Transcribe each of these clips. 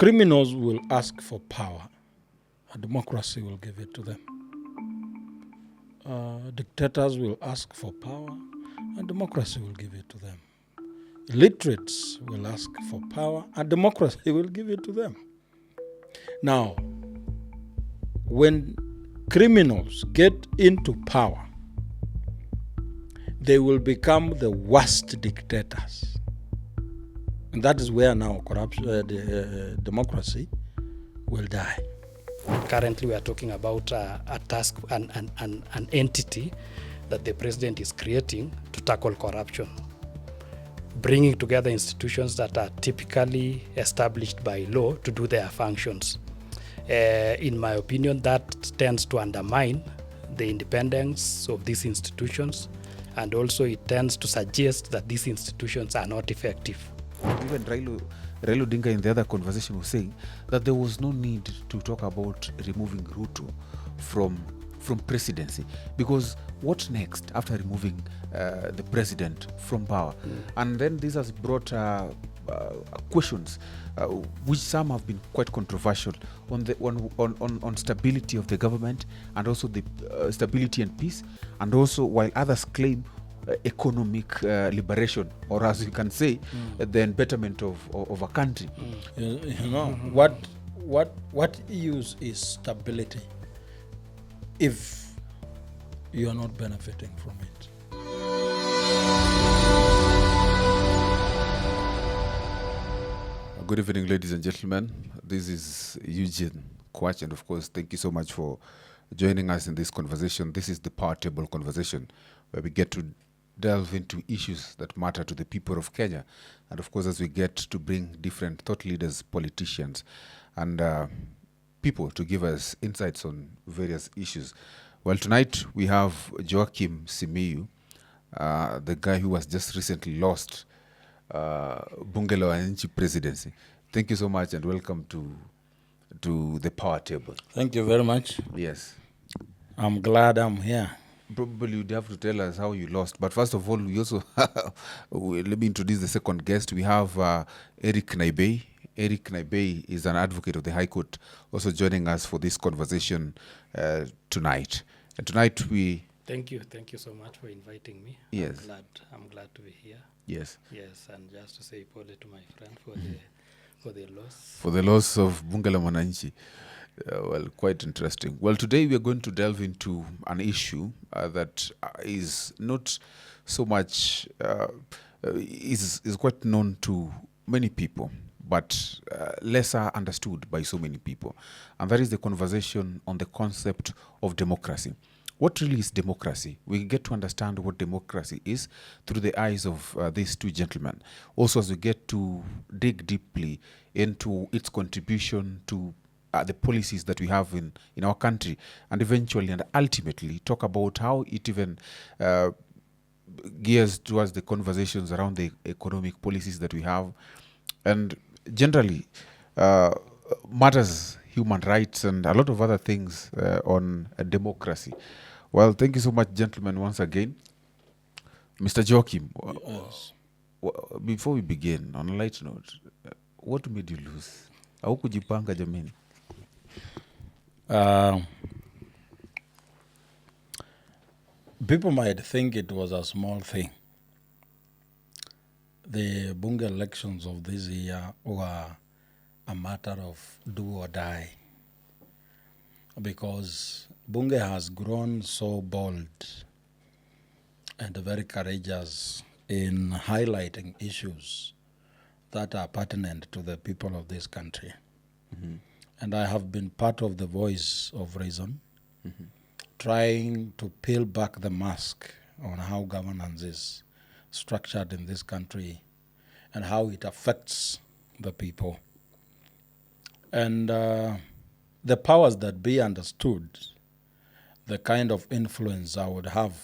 criminals will ask for power, and democracy will give it to them. Dictators will ask for power, and democracy will give it to them. Illiterates will ask for power, and democracy will give it to them. Now, when criminals get into power, they will become the worst dictators. And that is where now democracy will die. Currently, we are talking about a task, an entity that the president is creating to tackle corruption, bringing together institutions that are typically established by law to do their functions. In my opinion, that tends to undermine the independence of these institutions, and also it tends to suggest that these institutions are not effective. Even Raila Odinga in the other conversation was saying that there was no need to talk about removing Ruto from presidency, because what next after removing the president from power? And then this has brought questions which some have been quite controversial on stability of the government, and also the stability and peace, and also while others claim economic liberation, or as you can say, the betterment of a country. You know, what use is stability if you are not benefiting from it? Good evening, ladies and gentlemen. This is Eugene Kwach, and of course, thank you so much for joining us in this conversation. This is the Power Table Conversation, where we get to delve into issues that matter to the people of Kenya. And of course, as we get to bring different thought leaders, politicians, and people to give us insights on various issues. Well, tonight we have Joakim Simiyu, the guy who was just recently lost Bunge la Wananchi presidency. Thank you so much and welcome to the Power Table. Thank you very much. Yes. I'm glad I'm here. Probably you'd have to tell us how you lost. But first of all, we also, let me introduce the second guest. We have Eric Naibei. Eric Naibei is an advocate of the High Court, also joining us for this conversation tonight. And tonight we... Thank you so much for inviting me. Yes. I'm glad to be here. Yes. Yes, and just to say pole to my friend for the loss. For the loss of Bunge la Wananchi. Well, quite interesting. Well, today we are going to delve into an issue that is not so much, is quite known to many people, but lesser understood by so many people. And that is the conversation on the concept of democracy. What really is democracy? We get to understand what democracy is through the eyes of these two gentlemen. Also, as we get to dig deeply into its contribution to the policies that we have in our country, and eventually and ultimately talk about how it even gears towards the conversations around the economic policies that we have, and generally matters human rights and a lot of other things on democracy. Well, thank you so much, gentlemen, once again. Mr. Joakim, Yes. before we begin, on a light note, what made you lose? Au kujipanga jameni? People might think it was a small thing. The Bunge elections of this year were a matter of do or die, because Bunge has grown so bold and very courageous in highlighting issues that are pertinent to the people of this country. Mm-hmm. And I have been part of the voice of reason, trying to peel back the mask on how governance is structured in this country and how it affects the people. And the powers that be understood the kind of influence I would have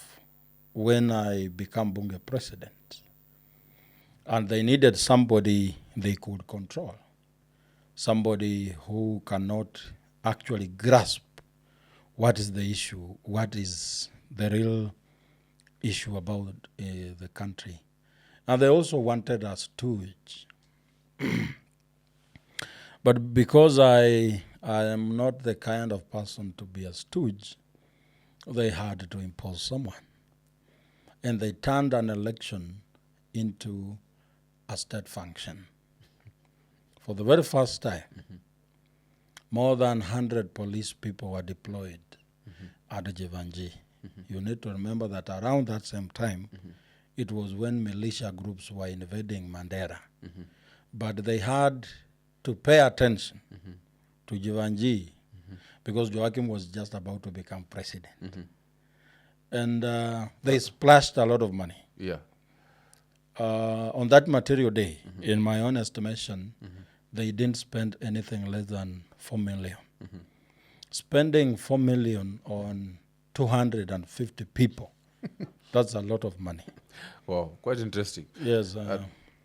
when I become Bunge president. And they needed somebody they could control, somebody who cannot actually grasp what is the issue, what is the real issue about the country. And they also wanted us to But because I am not the kind of person to be a stooge, they had to impose someone. And they turned an election into a state function. For the very first time, more than 100 police people were deployed at Jivanji. You need to remember that around that same time, it was when militia groups were invading Mandera. But they had to pay attention to Jivanji because Joakim was just about to become president. And they splashed a lot of money. Yeah. On that material day, in my own estimation, they didn't spend anything less than 4 million. Spending 4 million on 250 people, that's a lot of money. Wow, quite interesting. Yes.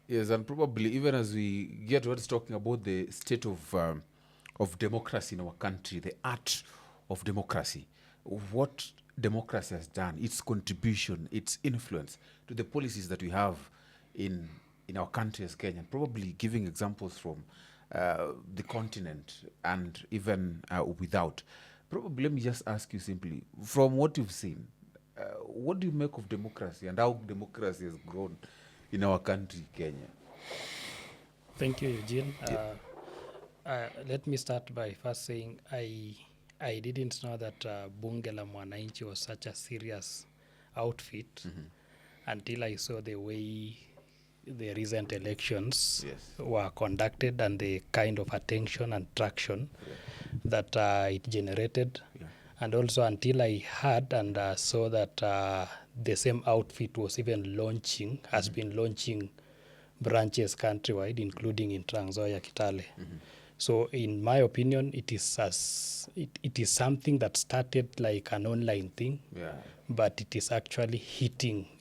Yes, and probably even as we get towards talking about the state of democracy in our country, the art of democracy, what democracy has done, its contribution, its influence to the policies that we have in our country as Kenya, probably giving examples from the continent and even without. Probably let me just ask you simply, from what you've seen, what do you make of democracy and how democracy has grown in our country, Kenya? Thank you, Eugene. Let me start by first saying I didn't know that Bunge la Mwananchi was such a serious outfit until I saw the way the recent elections were conducted and the kind of attention and traction that it generated. And also until I heard and saw that the same outfit was even launching, has been launching branches countrywide, including in Trans Nzoia, Kitale. So in my opinion, it is something that started like an online thing, but it is actually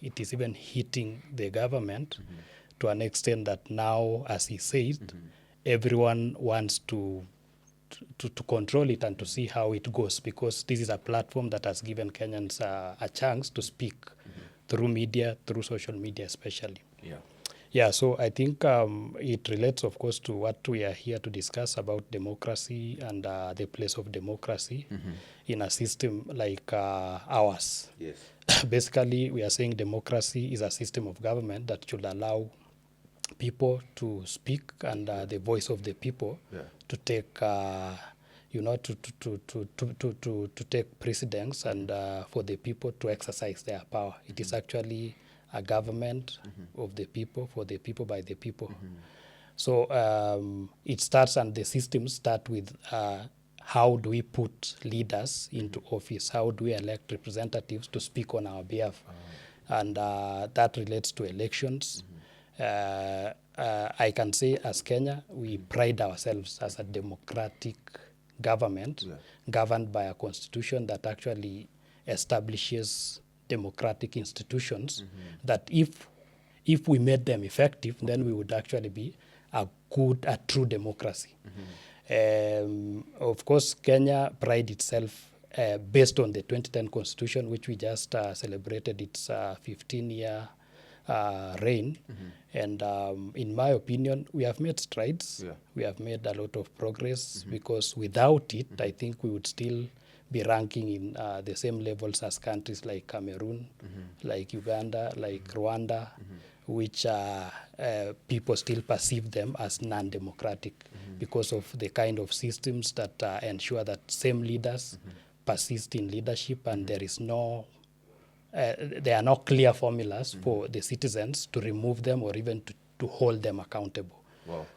it is even hitting the government to an extent that now, as he said, everyone wants to control it and to see how it goes, because this is a platform that has given Kenyans a chance to speak through media, through social media especially. Yeah, so I think it relates, of course, to what we are here to discuss about democracy and the place of democracy in a system like ours. Basically, we are saying democracy is a system of government that should allow people to speak and the voice of the people to take, to take precedence and for the people to exercise their power. It is actually a government of the people, for the people, by the people. So it starts, and the systems start with how do we put leaders into office? How do we elect representatives to speak on our behalf? And that relates to elections. I can say as Kenya, we pride ourselves as a democratic government governed by a constitution that actually establishes democratic institutions that if we made them effective, then we would actually be a true democracy. Of course, Kenya pride itself based on the 2010 constitution, which we just celebrated its 15-year reign. And in my opinion, we have made strides. We have made a lot of progress because without it, I think we would still be ranking in the same levels as countries like Cameroon, like Uganda, like Rwanda, which people still perceive them as non-democratic because of the kind of systems that ensure that same leaders persist in leadership, and there is no, there are no clear formulas for the citizens to remove them or even to hold them accountable.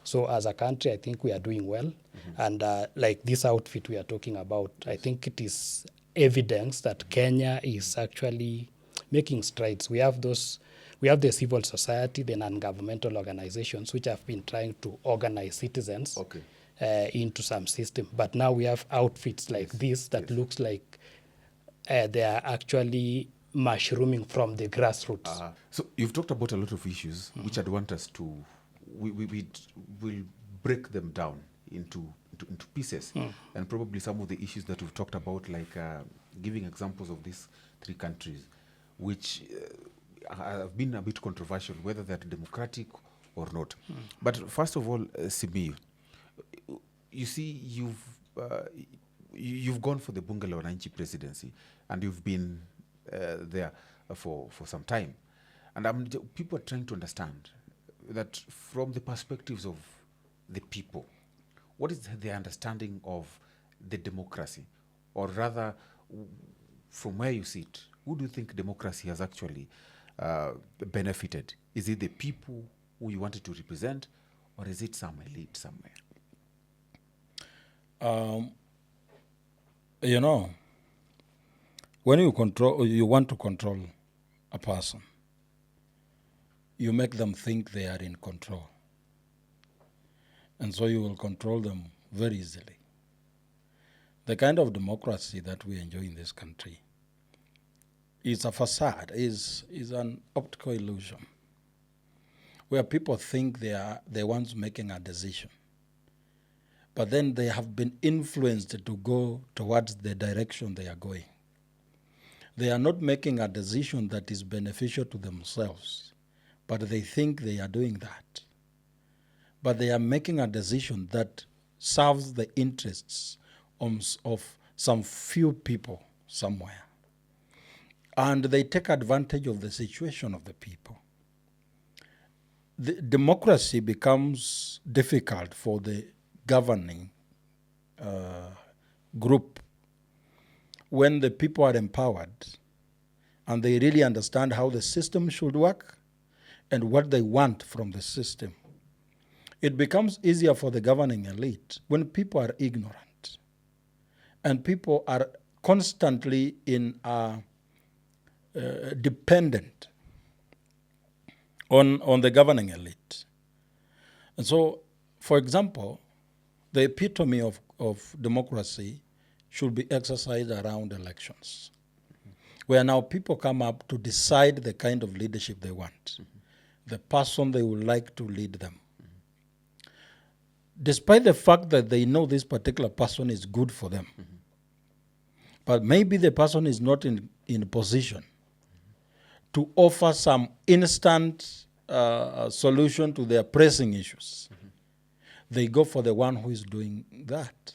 So as a country, I think we are doing well. And like this outfit we are talking about, I think it is evidence that Kenya is actually making strides. We have the civil society, the non-governmental organizations, which have been trying to organize citizens into some system. But now we have outfits like this that looks like they are actually mushrooming from the grassroots. So you've talked about a lot of issues which I'd want us to, we'll break them down into pieces, and probably some of the issues that we've talked about, like giving examples of these three countries, which have been a bit controversial, whether they're democratic or not. But first of all, Simiyu, You see, you've gone for the Bunge la Wananchi presidency, and you've been there for some time, and people are trying to understand that from the perspectives of the people, what is their understanding of the democracy, or rather, from where you sit, who do you think democracy has actually benefited? Is it the people who you wanted to represent, or is it some elite somewhere? You know, when you want to control a person, you make them think they are in control. And so you will control them very easily. The kind of democracy that we enjoy in this country is a facade, is an optical illusion, where people think they are the ones making a decision. But then they have been influenced to go towards the direction they are going. They are not making a decision that is beneficial to themselves, but they think they are doing that. But they are making a decision that serves the interests of some few people somewhere. And they take advantage of the situation of the people. The democracy becomes difficult for the governing group when the people are empowered and they really understand how the system should work and what they want from the system. It becomes easier for the governing elite when people are ignorant and people are constantly dependent on the governing elite. And so, for example, the epitome of democracy should be exercised around elections, where now people come up to decide the kind of leadership they want, the person they would like to lead them. Despite the fact that they know this particular person is good for them, but maybe the person is not in a position to offer some instant solution to their pressing issues. They go for the one who is doing that.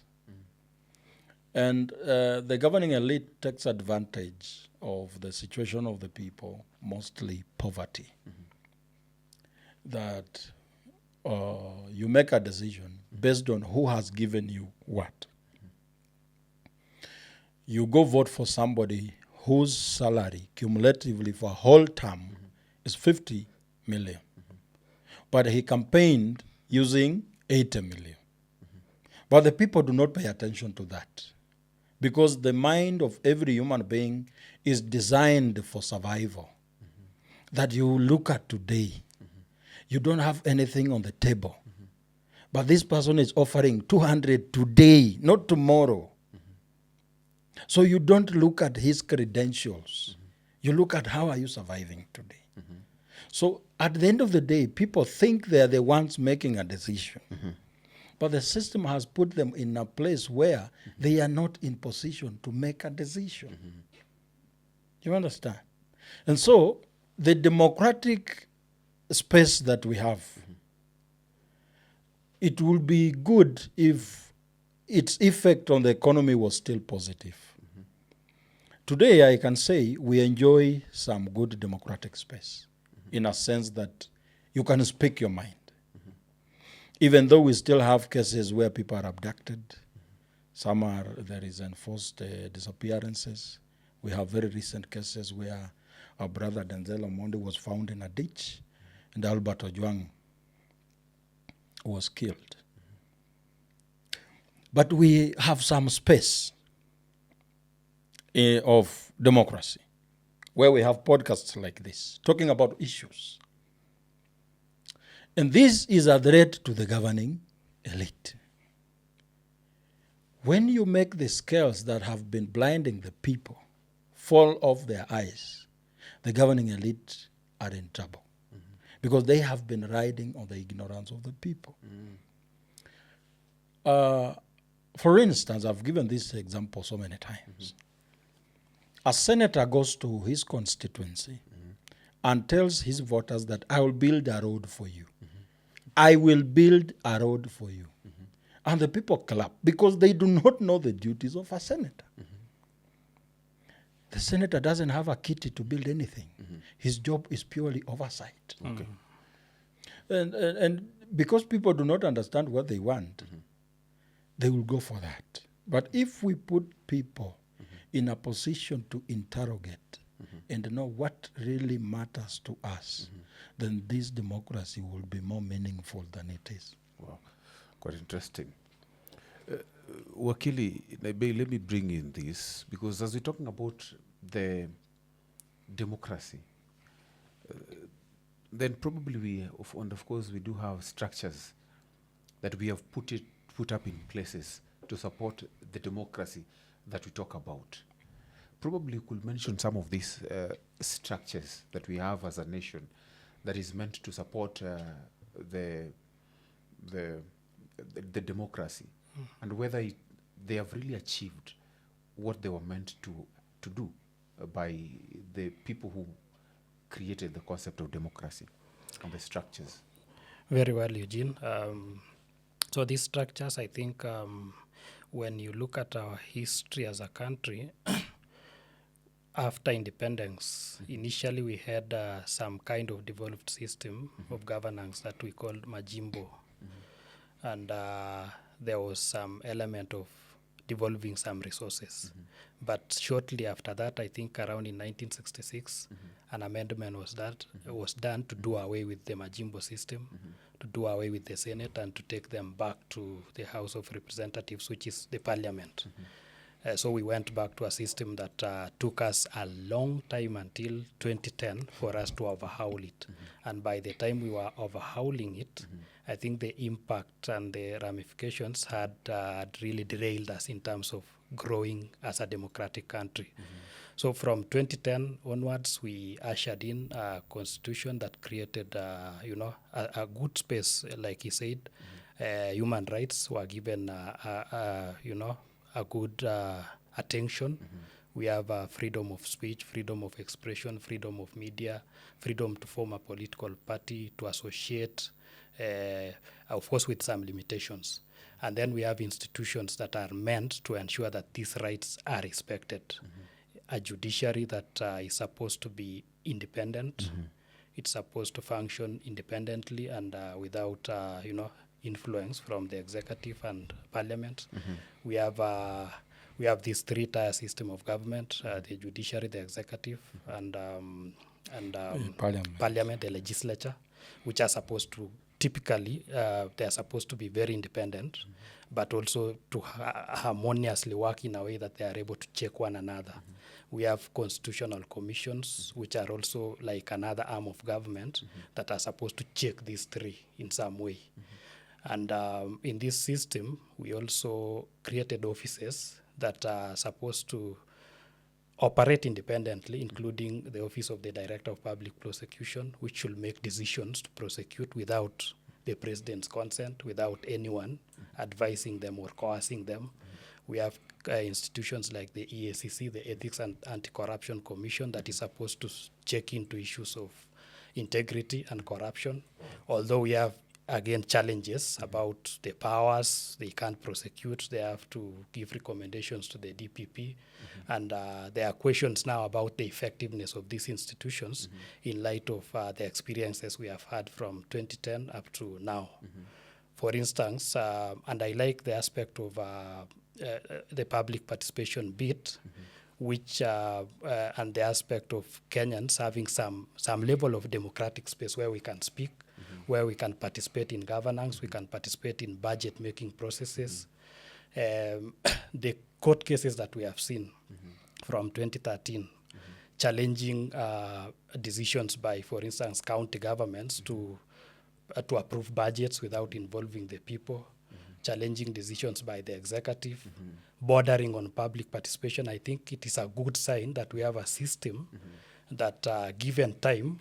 And the governing elite takes advantage of the situation of the people, mostly poverty. That you make a decision based on who has given you what. You go vote for somebody whose salary cumulatively for a whole term is 50 million. But he campaigned using 80 million. But the people do not pay attention to that, because the mind of every human being is designed for survival. That you look at today, you don't have anything on the table. But this person is offering 200 today, not tomorrow. So you don't look at his credentials. You look at how are you surviving today. So at the end of the day, people think they are the ones making a decision. But the system has put them in a place where they are not in position to make a decision. You understand? And so the democratic space that we have, it will be good if its effect on the economy was still positive. Today, I can say we enjoy some good democratic space in a sense that you can speak your mind. Even though we still have cases where people are abducted, there is enforced disappearances. We have very recent cases where our brother Denzel Omondi was found in a ditch and Albert Ojwang was killed. But we have some space of democracy where we have podcasts like this talking about issues. And this is a threat to the governing elite. When you make the scales that have been blinding the people fall off their eyes, the governing elite are in trouble because they have been riding on the ignorance of the people. For instance, I've given this example so many times. A senator goes to his constituency and tells his voters that I will build a road for you. I will build a road for you. And the people clap because they do not know the duties of a senator. The senator doesn't have a kitty to build anything. His job is purely oversight. Okay. And because people do not understand what they want, they will go for that. But if we put people in a position to interrogate and know what really matters to us, then this democracy will be more meaningful than it is. Wow, quite interesting. Wakili Naibei, let me bring in this, because as we're talking about the democracy, then probably and of course we do have structures that we have put up in places to support the democracy that we talk about. Probably you could mention some of these structures that we have as a nation that is meant to support the democracy, and whether they have really achieved what they were meant to do by the people who created the concept of democracy and the structures. Very well, Eugene. So these structures, I think, when you look at our history as a country, after independence, initially we had some kind of developed system of governance that we called Majimbo. And there was some element of devolving some resources. But shortly after that, I think around in 1966, an amendment was done to do away with the Majimbo system, to do away with the Senate, and to take them back to the House of Representatives, which is the Parliament. So we went back to a system that took us a long time until 2010 for us to overhaul it. And by the time we were overhauling it, I think the impact and the ramifications had really derailed us in terms of growing as a democratic country. So from 2010 onwards, we ushered in a constitution that created, a good space, like he said. Human rights were given, a good attention. We have freedom of speech, freedom of expression, freedom of media, freedom to form a political party, to associate, of course with some limitations. And then we have institutions that are meant to ensure that these rights are respected. A judiciary that is supposed to be independent. It's supposed to function independently and without, influence from the executive and parliament. We have this three-tier system of government: the judiciary, the executive, and parliament, the legislature, which are supposed to typically they are supposed to be very independent, but also to harmoniously work in a way that they are able to check one another. We have constitutional commissions, which are also like another arm of government that are supposed to check these three in some way. And in this system, we also created offices that are supposed to operate independently, including the Office of the Director of Public Prosecution, which should make decisions to prosecute without the president's consent, without anyone advising them or coercing them. We have institutions like the EACC, the Ethics and Anti-Corruption Commission, that is supposed to check into issues of integrity and corruption. Although we have, again, challenges about the powers, they can't prosecute, they have to give recommendations to the DPP. And there are questions now about the effectiveness of these institutions in light of the experiences we have had from 2010 up to now. For instance, and I like the aspect of the public participation bit, which and the aspect of Kenyans having some level of democratic space where we can speak, where we can participate in governance, we can participate in budget-making processes. The court cases that we have seen from 2013, challenging decisions by, for instance, county governments to approve budgets without involving the people, challenging decisions by the executive, bordering on public participation. I think it is a good sign that we have a system that, given time,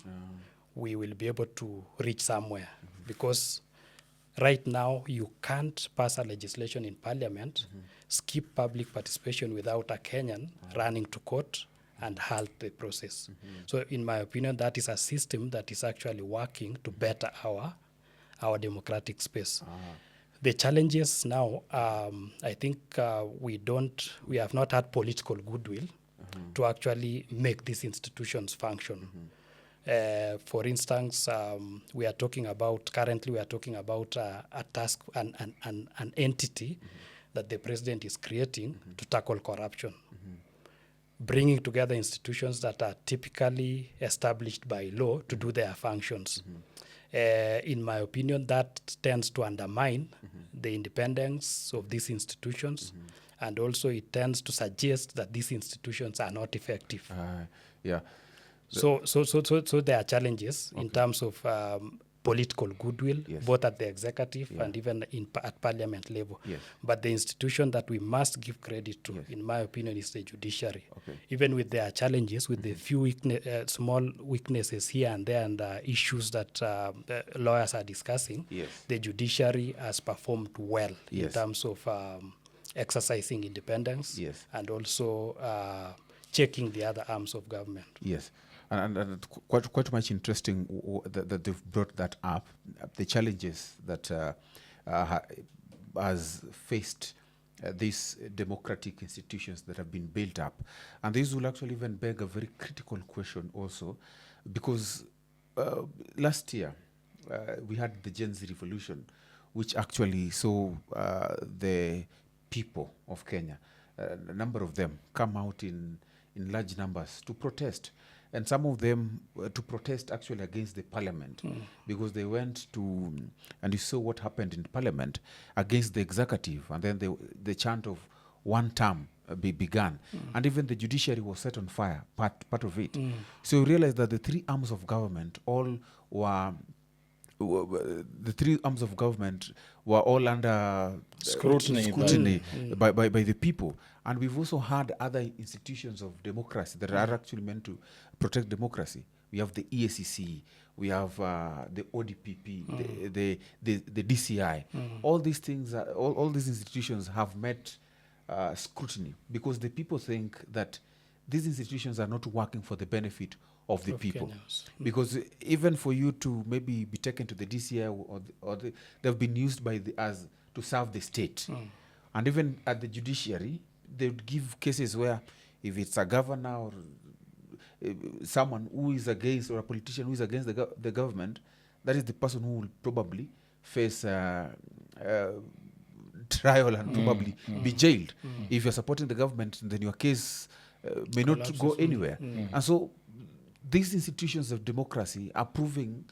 we will be able to reach somewhere. Because right now, you can't pass a legislation in parliament, skip public participation without a Kenyan running to court and halt the process. So in my opinion, that is a system that is actually working to better our democratic space. The challenges now, I think we have not had political goodwill to actually make these institutions function. For instance, we are talking about a task, an entity that the president is creating to tackle corruption, bringing together institutions that are typically established by law to do their functions. In my opinion, that tends to undermine the independence of these institutions, and also it tends to suggest that these institutions are not effective. Yeah. So there are challenges in terms of political goodwill, Yes. both at the executive and even at parliament level. Yes. But the institution that we must give credit to, Yes. in my opinion, is the judiciary. Okay. Even with their challenges, with the few small weaknesses here and there and issues that lawyers are discussing, Yes. the judiciary has performed well in Yes. terms of exercising independence Yes. and also checking the other arms of government. Yes, and quite much interesting that they've brought that up. The challenges that has faced these democratic institutions that have been built up, and this will actually even beg a very critical question also, because last year we had the Gen Z revolution, which actually saw the people of Kenya, a number of them, come out in large numbers to protest. And some of them to protest actually against the parliament, because they went to, and you saw what happened in parliament, against the executive, and then the chant of one term began. And even the judiciary was set on fire, part of it. So you realize that the three arms of government all were under Scrutiny by the people. And we've also had other institutions of democracy that are actually meant to protect democracy. We have the EACC, we have the ODPP, the DCI. All these things, all these institutions have met scrutiny, because the people think that these institutions are not working for the benefit of the people. Kenyans. Because even for you to maybe be taken to the DCI they've been used as to serve the state. And even at the judiciary, they would give cases where if it's a governor or someone who is against, or a politician who is against the government, that is the person who will probably face trial and probably be jailed. If you're supporting the government, then your case may not go anywhere. And so these institutions of democracy are proving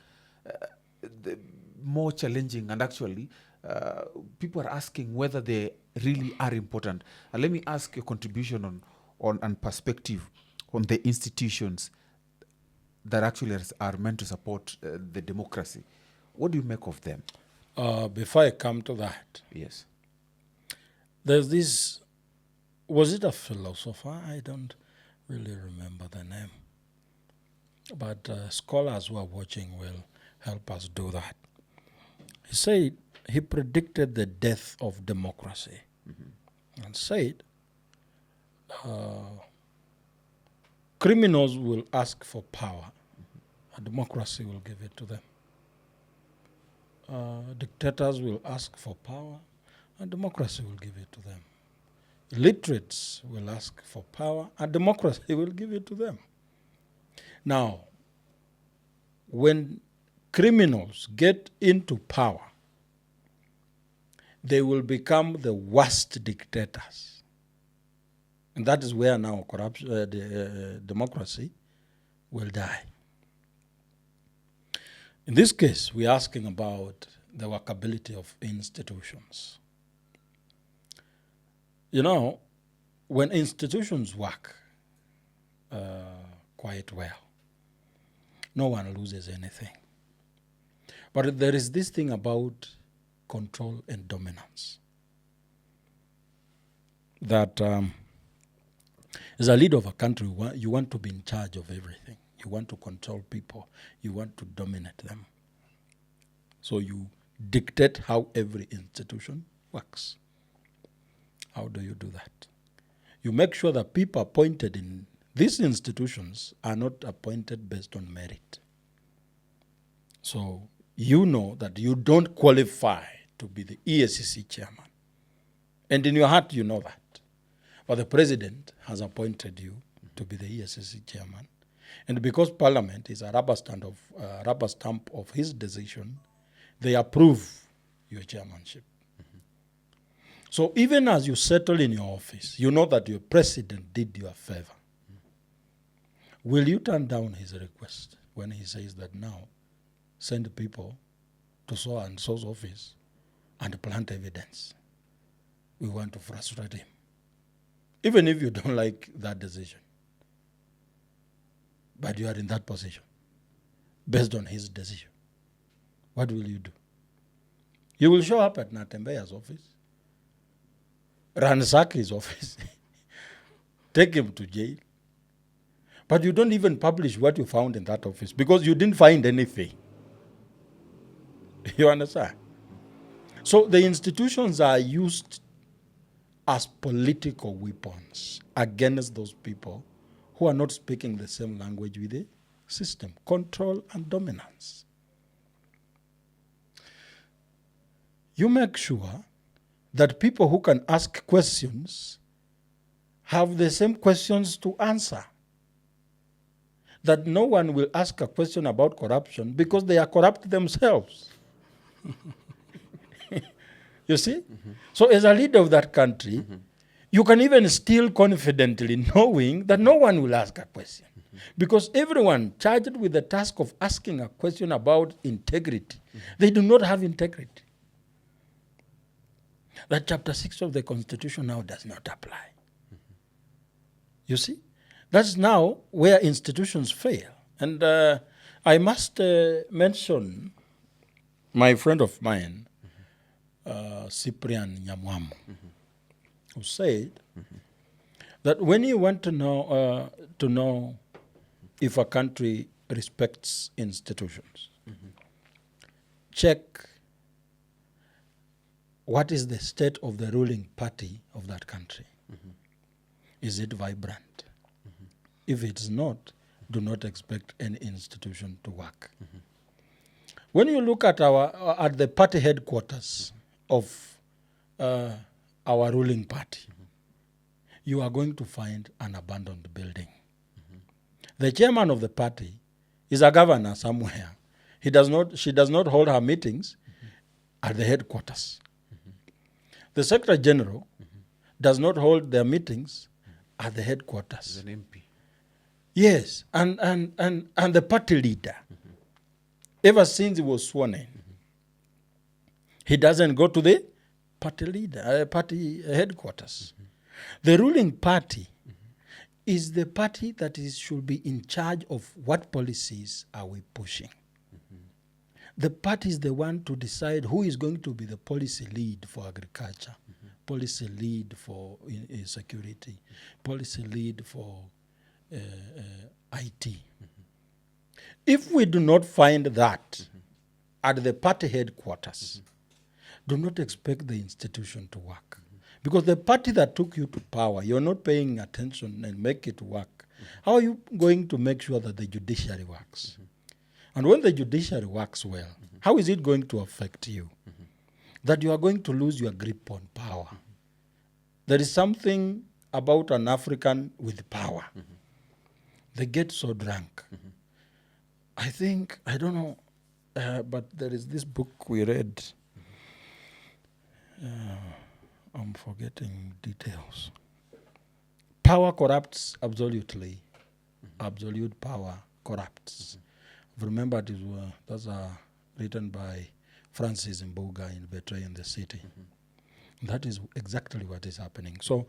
more challenging, and actually people are asking whether they really are important. And let me ask your contribution on perspective on the institutions that actually are meant to support the democracy. What do you make of them? Before I come to that, Yes. there's this, was it a philosopher? I don't really remember the name. But scholars who are watching will help us do that. He said, he predicted the death of democracy and said, criminals will ask for power, and democracy will give it to them. Dictators will ask for power, and democracy will give it to them. Illiterates will ask for power, and democracy will give it to them. Now, when criminals get into power, they will become the worst dictators. And that is where now democracy will die. In this case, we're asking about the workability of institutions. You know, when institutions work quite well, no one loses anything. But there is this thing about control and dominance. That as a leader of a country, you want to be in charge of everything. You want to control people. You want to dominate them. So you dictate how every institution works. How do you do that? You make sure that people appointed in these institutions are not appointed based on merit. So you know that you don't qualify to be the EACC chairman. And in your heart, you know that. But the president has appointed you to be the EACC chairman. And because Parliament is a rubber stamp of his decision, they approve your chairmanship. So even as you settle in your office, you know that your president did you a favor. Will you turn down his request when he says that now send people to so and so's office and plant evidence? We want to frustrate him. Even if you don't like that decision. But you are in that position based on his decision. What will you do? You will show up at Naibei's office, ransack his office, take him to jail. But you don't even publish what you found in that office because you didn't find anything. You understand? So the institutions are used as political weapons against those people who are not speaking the same language with the system. Control and dominance. You make sure that people who can ask questions have the same questions to answer. That no one will ask a question about corruption because they are corrupt themselves. You see? Mm-hmm. So as a leader of that country, mm-hmm. you can even steal confidently knowing that no one will ask a question. Mm-hmm. Because everyone charged with the task of asking a question about integrity, mm-hmm. they do not have integrity. That chapter 6 of the Constitution now does not apply. Mm-hmm. You see? That's now where institutions fail. And I must mention my friend of mine, Cyprian Nyamwamu, who said that when you want to know if a country respects institutions, check what is the state of the ruling party of that country. Is it vibrant? If it's not, do not expect any institution to work. When you look at the party headquarters of our ruling party, you are going to find an abandoned building. The chairman of the party is a governor somewhere. She does not hold her meetings at the headquarters. The Secretary General does not hold their meetings at the headquarters. As an MP. Yes, and the party leader, ever since he was sworn in, he doesn't go to the party headquarters. The ruling party is the party that should be in charge of what policies are we pushing. The party is the one to decide who is going to be the policy lead for agriculture, policy lead for security, policy lead for IT. If we do not find that at the party headquarters, do not expect the institution to work. Because the party that took you to power, you're not paying attention and make it work. How are you going to make sure that the judiciary works? And when the judiciary works well, how is it going to affect you? That you are going to lose your grip on power. There is something about an African with power. They get so drunk. I don't know, but there is this book we read. I'm forgetting details. Power corrupts absolutely. Absolute power corrupts. Remember, those are written by Francis Mbuga in Betraying the City. That is exactly what is happening. So,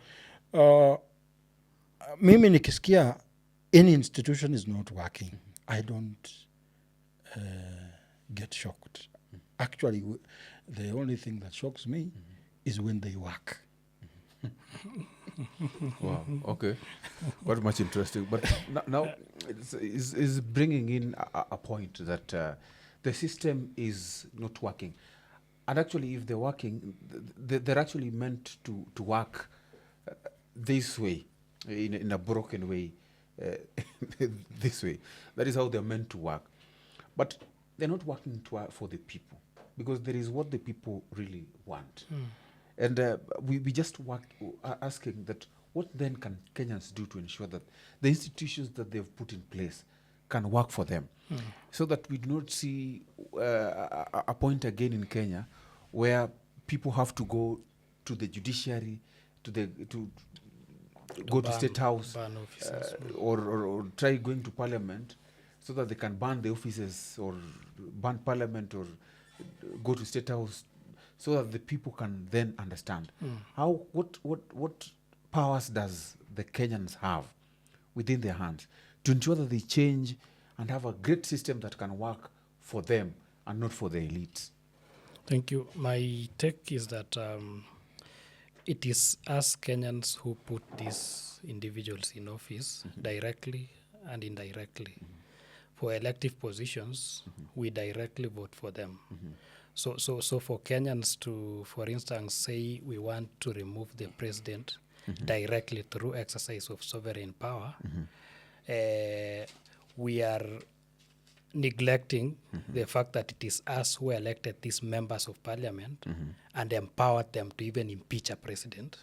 mimi nikisikia any institution is not working, I don't get shocked. Actually, the only thing that shocks me is when they work. Wow, okay. Quite much interesting. But now is bringing in a point that the system is not working. And actually, if they're working, they're actually meant to work this way, in a broken way, this way. That is how they're meant to work. But they're not working for the people. because there is what the people really want. And we just are asking that what then can Kenyans do to ensure that the institutions that they've put in place can work for them, so that we do not see a point again in Kenya where people have to go to the judiciary, to go to State House, ban offices. or try going to Parliament, so that they can ban the offices or ban Parliament or go to State House, so that the people can then understand how what powers does the Kenyans have within their hands to ensure that they change and have a great system that can work for them and not for the elites. Thank you. My take is that it is us Kenyans who put these individuals in office directly and indirectly. For elective positions, we directly vote for them. So for Kenyans to, for instance, say we want to remove the president directly through exercise of sovereign power, we are neglecting the fact that it is us who elected these members of parliament and empowered them to even impeach a president.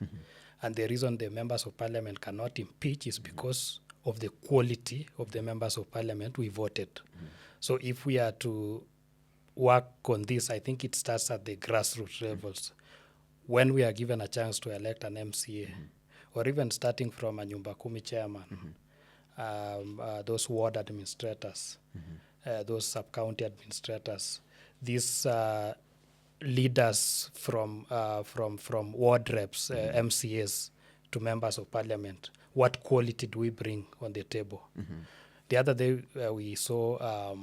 And the reason the members of parliament cannot impeach is because of the quality of the members of parliament we voted. So if we are to work on this, I think it starts at the grassroots levels. When we are given a chance to elect an MCA, or even starting from a Nyumba Kumi chairman, those ward administrators, those sub-county administrators, these leaders from ward reps, MCAs, to members of parliament, what quality do we bring on the table? The other day we saw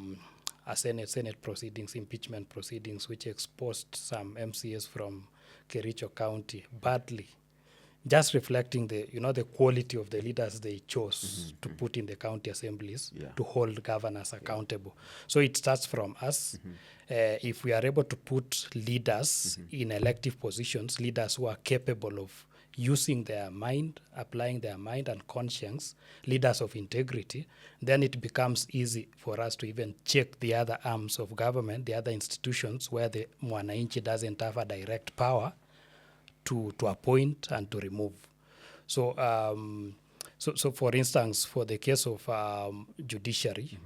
a Senate proceedings, impeachment proceedings, which exposed some MCAs from Kericho County badly, just reflecting the quality of the leaders they chose to put in the county assemblies to hold governors accountable. So it starts from us. If we are able to put leaders in elective positions, leaders who are capable of using their mind, applying their mind and conscience, leaders of integrity, then it becomes easy for us to even check the other arms of government, the other institutions where the mwananchi doesn't have a direct power to appoint and to remove. So, so for instance, for the case of judiciary,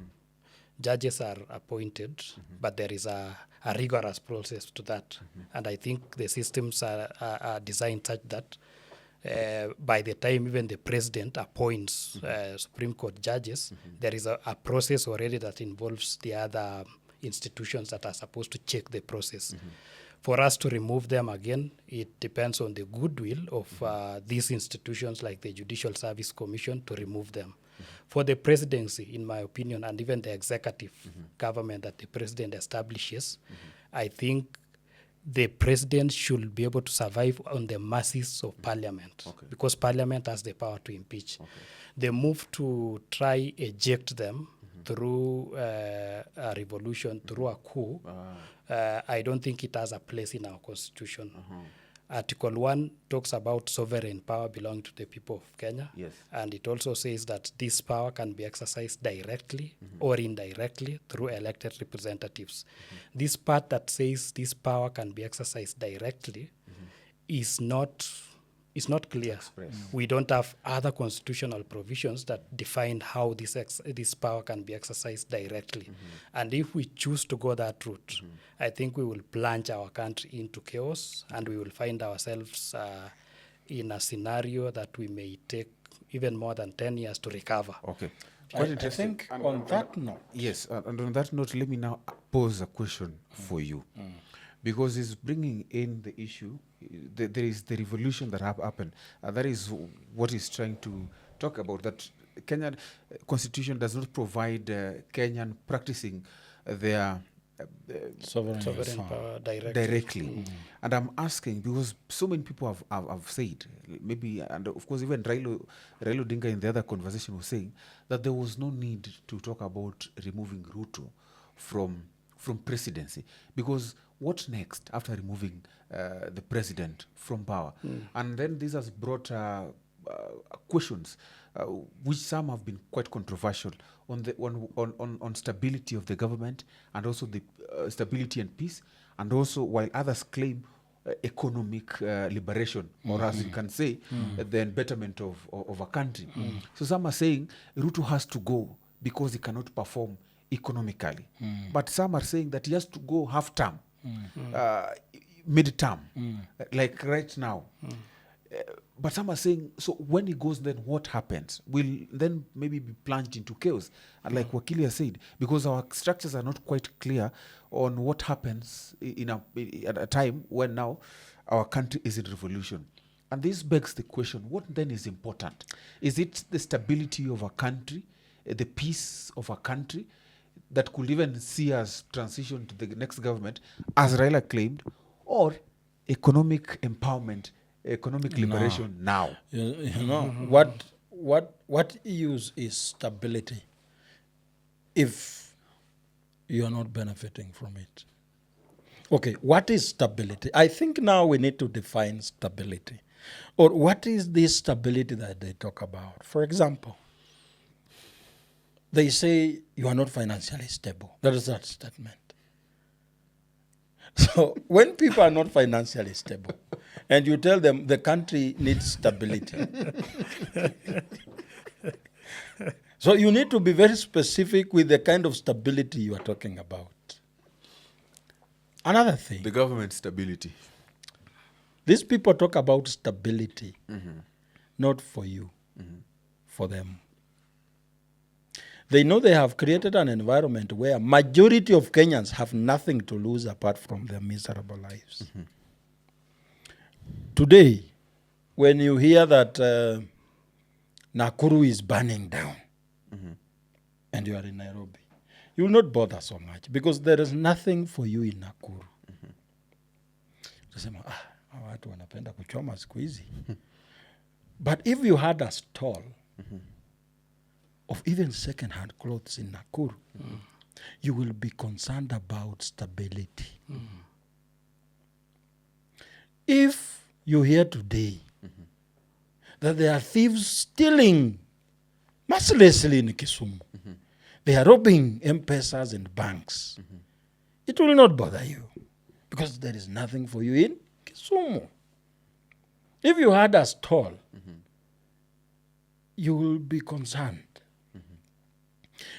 judges are appointed, but there is a rigorous process to that. And I think the systems are designed such that by the time even the president appoints Supreme Court judges, there is a process already that involves the other institutions that are supposed to check the process. For us to remove them again, it depends on the goodwill of these institutions like the Judicial Service Commission to remove them. For the presidency, in my opinion, and even the executive government that the president establishes, I think the president should be able to survive on the mercies of parliament, because parliament has the power to impeach. The move to try eject them through a revolution, through a coup, I don't think it has a place in our constitution. Article 1 talks about sovereign power belonging to the people of Kenya. Yes. And it also says that this power can be exercised directly or indirectly through elected representatives. This part that says this power can be exercised directly is not clear. We don't have other constitutional provisions that define how this power can be exercised directly. And if we choose to go that route, I think we will plunge our country into chaos, and we will find ourselves in a scenario that we may take even more than 10 years to recover. Okay. I think on that note... Yes, and on that note, let me now pose a question for you. Because it's bringing in the issue, there is the revolution that happened. That is what he's trying to talk about, that Kenyan constitution does not provide Kenyan practicing their sovereign power directly. And I'm asking, because so many people have said, maybe, and of course even Raila Odinga in the other conversation was saying, that there was no need to talk about removing Ruto from presidency, because what next after removing the president from power? And then this has brought questions, which some have been quite controversial on the on stability of the government, and also the stability and peace, and also while others claim economic liberation, or as you can say, the betterment of a country. So some are saying Ruto has to go because he cannot perform economically. But some are saying that he has to go half-term, mid-term, like right now. But some are saying, so when he goes, then what happens? Will then maybe be plunged into chaos? And like Wakili has said, because our structures are not quite clear on what happens at a time when now our country is in revolution. And this begs the question, what then is important? Is it the stability of a country, the peace of a country, that could even see us transition to the next government, as Raila claimed, or economic empowerment, economic liberation now? You know, what use is stability if you are not benefiting from it? Okay, what is stability? I think now we need to define stability. Or what is this stability that they talk about? For example, they say you are not financially stable. That is that statement. So when people are not financially stable and you tell them the country needs stability, so you need to be very specific with the kind of stability you are talking about. Another thing, The government stability. these people talk about stability, not for you, for them. They know they have created an environment where majority of Kenyans have nothing to lose apart from their miserable lives. Today, when you hear that Nakuru is burning down and you are in Nairobi, you will not bother so much because there is nothing for you in Nakuru. Utasema, watu wanapenda kuchoma siku hizi. But if you had a stall of even second-hand clothes in Nakuru, you will be concerned about stability. If you hear today that there are thieves stealing mercilessly in Kisumu, they are robbing M-Pesas and banks, it will not bother you because there is nothing for you in Kisumu. If you had a stall, you will be concerned.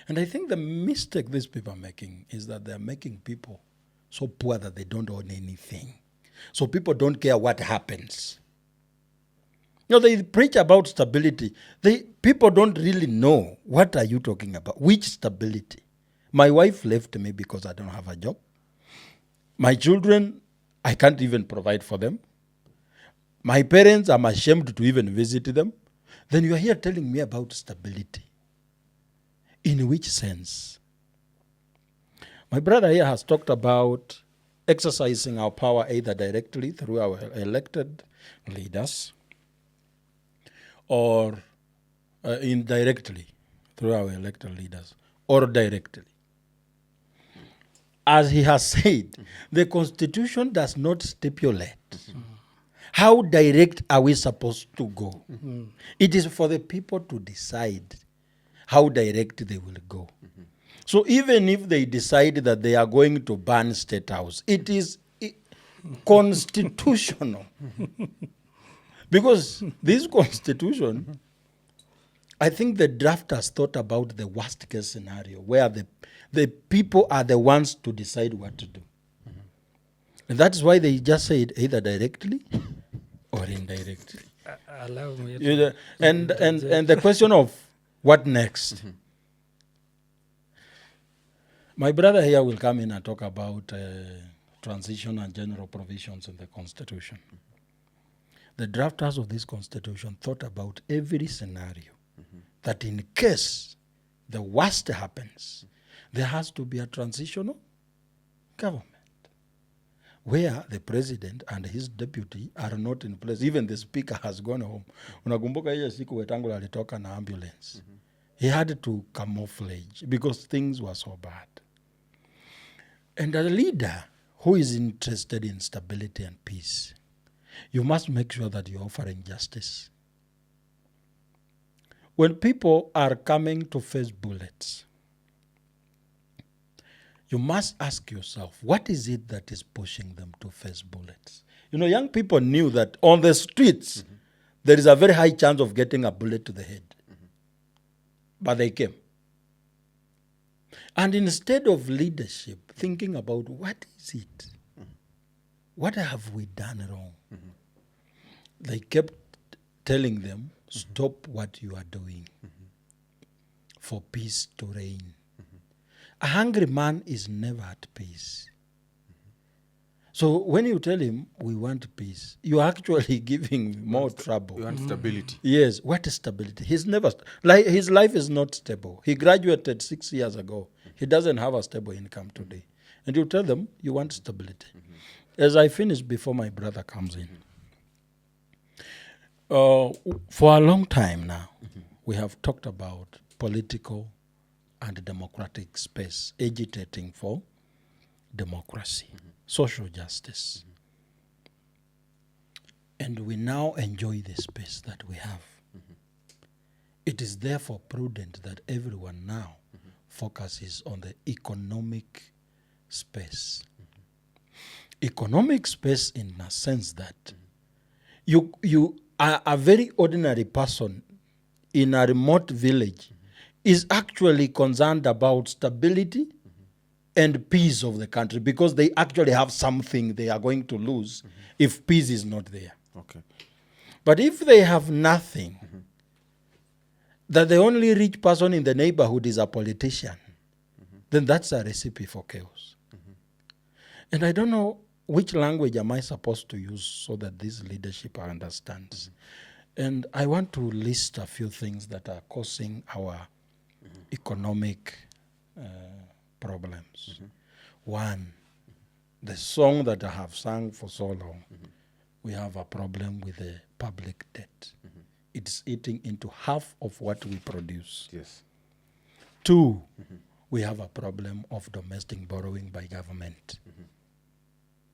And I think the mistake these people are making is that they're making people so poor that they don't own anything. So people don't care what happens. You know, they preach about stability. People don't really know, what are you talking about? Which stability? My wife left me because I don't have a job. My children, I can't even provide for them. My parents, I'm ashamed to even visit them. Then you are here telling me about stability. In which sense? My brother here has talked about exercising our power either directly through our elected leaders or indirectly through our elected leaders or directly. As he has said, the Constitution does not stipulate how direct are we supposed to go. It is for the people to decide how direct they will go. So even if they decide that they are going to ban State House, it is constitutional. Because this constitution, I think the drafters thought about the worst case scenario where the people are the ones to decide what to do. And that's why they just said either directly or indirectly. Allow me You know, and the question of what next? My brother here will come in and talk about transition and general provisions in the Constitution. The drafters of this Constitution thought about every scenario that in case the worst happens, there has to be a transitional government where the president and his deputy are not in place. Even the speaker has gone home. Unakumbuka hiyo siku Wetangula alitoka na ambulance. He had to camouflage because things were so bad. And a leader who is interested in stability and peace, you must make sure that you're offering justice. when people are coming to face bullets, you must ask yourself, what is it that is pushing them to face bullets? Young people knew that on the streets, there is a very high chance of getting a bullet to the head. But they came. And instead of leadership, thinking about what is it? What have we done wrong? They kept telling them, stop what you are doing for peace to reign. A hungry man is never at peace. So when you tell him, we want peace, you're actually giving more trouble. You want stability. Yes, what is stability? He's never, his life is not stable. He graduated 6 years ago. He doesn't have a stable income today. And you tell them, you want stability. As I finish before my brother comes in, for a long time now, we have talked about political and democratic space, agitating for democracy, social justice. And we now enjoy the space that we have. It is therefore prudent that everyone now focuses on the economic space. Economic space in a sense that you are a very ordinary person in a remote village is actually concerned about stability and peace of the country, because they actually have something they are going to lose if peace is not there. Okay. But if they have nothing, that the only rich person in the neighborhood is a politician, then that's a recipe for chaos. And I don't know which language am I supposed to use so that this leadership understands. And I want to list a few things that are causing our economic problems. One, the song that I have sung for so long, we have a problem with the public debt. It's eating into half of what we produce. Yes. Two, we have a problem of domestic borrowing by government.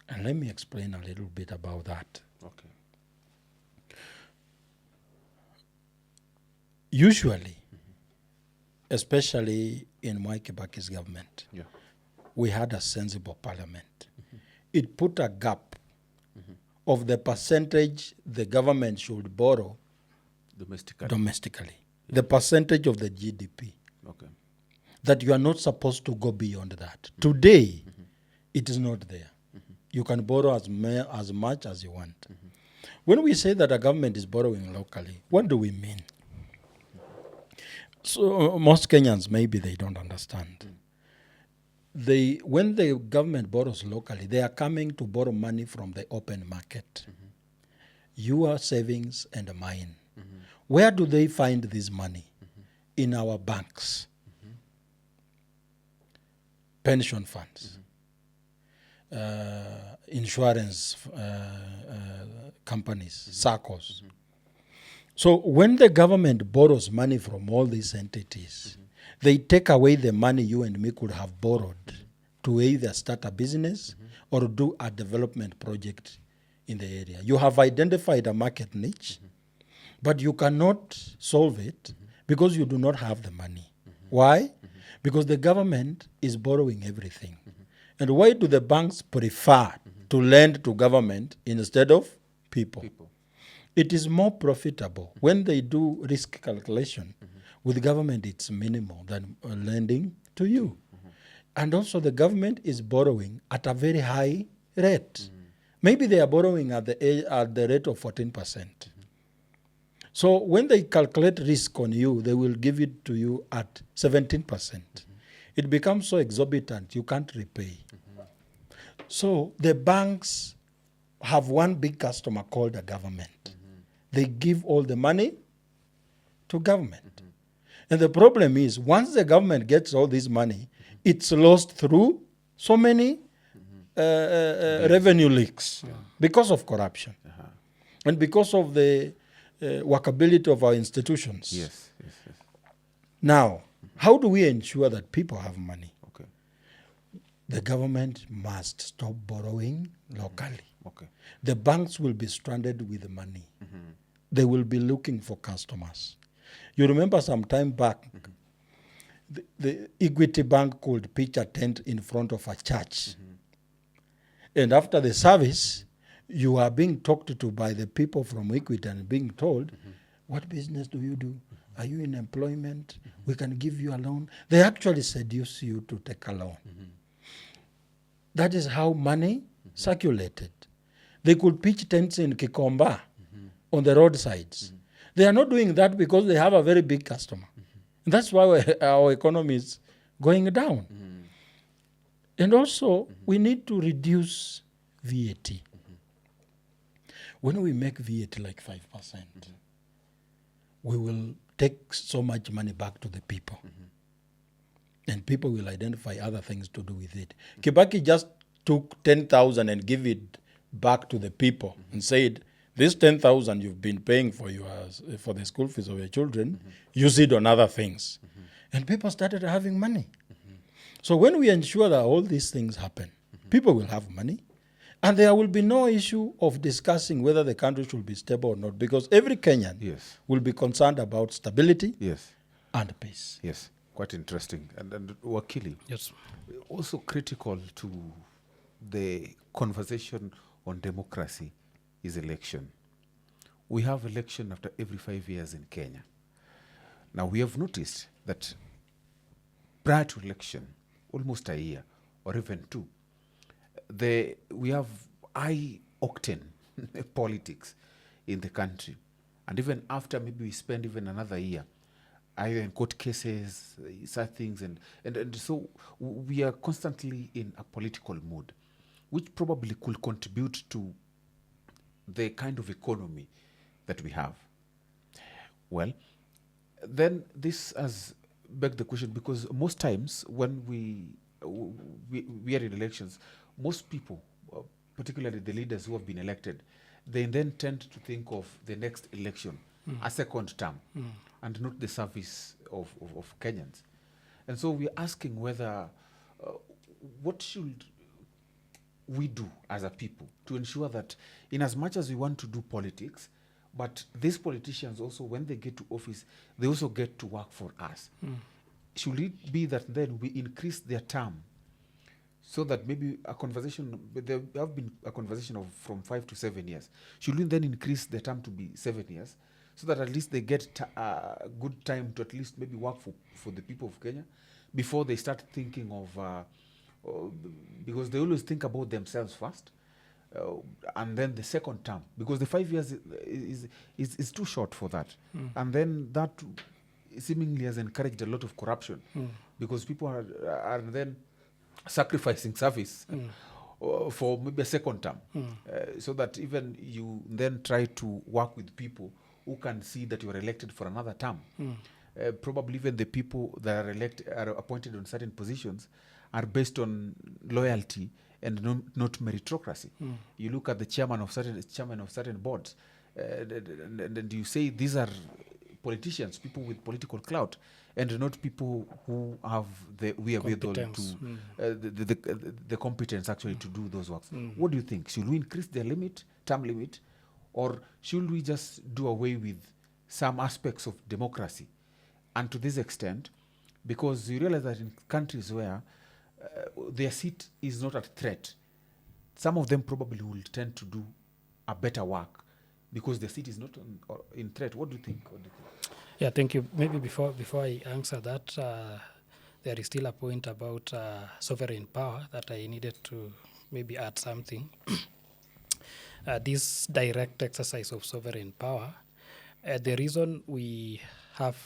And let me explain a little bit about that. Okay. Usually, especially in Mwai Kibaki's government, we had a sensible parliament. It put a gap of the percentage the government should borrow domestically. The percentage of the GDP. Okay. That you are not supposed to go beyond that. Today, it is not there. You can borrow as much as you want. When we say that a government is borrowing locally, what do we mean? So most Kenyans, maybe they don't understand. When the government borrows locally, they are coming to borrow money from the open market. Your savings and mine. Where do they find this money? In our banks. Pension funds. Insurance companies, SACCOs. So when the government borrows money from all these entities, they take away the money you and me could have borrowed to either start a business or do a development project in the area. You have identified a market niche, but you cannot solve it because you do not have the money. Why? Because the government is borrowing everything. And why do the banks prefer to lend to government instead of people? It is more profitable. When they do risk calculation, with government it's minimal than lending to you. And also the government is borrowing at a very high rate. Maybe they are borrowing at the rate of 14%. So when they calculate risk on you, they will give it to you at 17%. It becomes so exorbitant, you can't repay. So the banks have one big customer called the government. They give all the money to government. And the problem is, once the government gets all this money, it's lost through so many revenue leaks because of corruption and because of the workability of our institutions. Yes. Now, how do we ensure that people have money? Okay. The government must stop borrowing locally. Okay. The banks will be stranded with money. They will be looking for customers. You remember some time back, the Equity Bank could pitch a tent in front of a church. And after the service, you are being talked to by the people from Equity and being told, what business do you do? Are you in employment? We can give you a loan. They actually seduce you to take a loan. That is how money circulated. They could pitch tents in Kikomba on the roadsides. They are not doing that because they have a very big customer. And that's why our economy is going down. And also, we need to reduce VAT. When we make VAT like 5%, we will take so much money back to the people. And people will identify other things to do with it. Kibaki just took 10,000 and give it back to the people and said, this 10,000 you've been paying for the school fees of your children, use it on other things. And people started having money. So when we ensure that all these things happen, people will have money, and there will be no issue of discussing whether the country should be stable or not, because every Kenyan will be concerned about stability and peace. Yes, quite interesting. And Wakili, also critical to the conversation on democracy is election. We have election after every 5 years in Kenya. Now, we have noticed that prior to election, almost a year or even two, we have high-octane politics in the country. And even after maybe we spend even another year, either in court cases, such things, and so we are constantly in a political mood, which probably could contribute to the kind of economy that we have. Well, then this has begged the question, because most times when we are in elections, most people, particularly the leaders who have been elected, they then tend to think of the next election, a second term, and not the service of Kenyans. And so we're asking whether, what should we do as a people to ensure that, in as much as we want to do politics, but these politicians also, when they get to office, they also get to work for us. Should it be that then we increase their term, so that maybe there have been a conversation of from 5 to 7 years. Should we then increase the term to be 7 years, so that at least they get a good time to at least maybe work for the people of Kenya before they start thinking of, because they always think about themselves first, and then the second term, because the 5 years is too short for that. And then that seemingly has encouraged a lot of corruption, because people are then sacrificing service for maybe a second term, so that even you then try to work with people who can see that you are elected for another term. Probably even the people that are appointed on certain positions are based on loyalty and not meritocracy. You look at the chairman of certain boards, and you say these are politicians, people with political clout, and not people who have the wherewithal to the competence actually to do those works. What do you think? Should we increase the term limit, or should we just do away with some aspects of democracy? And to this extent, because you realize that in countries where their seat is not at threat, some of them probably will tend to do a better work because their seat is not in threat. What do you think? Yeah, thank you. Maybe before I answer that, there is still a point about sovereign power that I needed to maybe add something. This direct exercise of sovereign power, the reason we have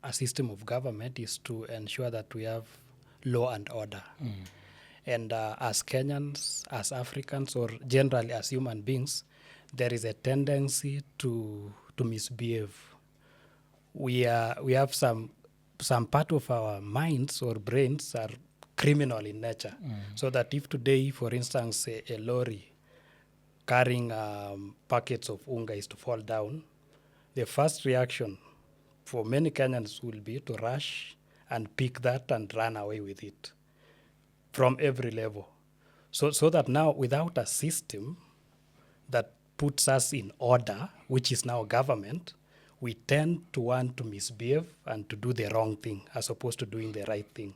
a system of government is to ensure that we have law and order. And as Kenyans, as Africans, or generally as human beings, there is a tendency to misbehave. We have some part of our minds or brains are criminal in nature. So that if today, for instance, a lorry carrying packets of unga is to fall down, the first reaction for many Kenyans will be to rush and pick that and run away with it from every level. So that now, without a system that puts us in order, which is now government, we tend to want to misbehave and to do the wrong thing as opposed to doing the right thing.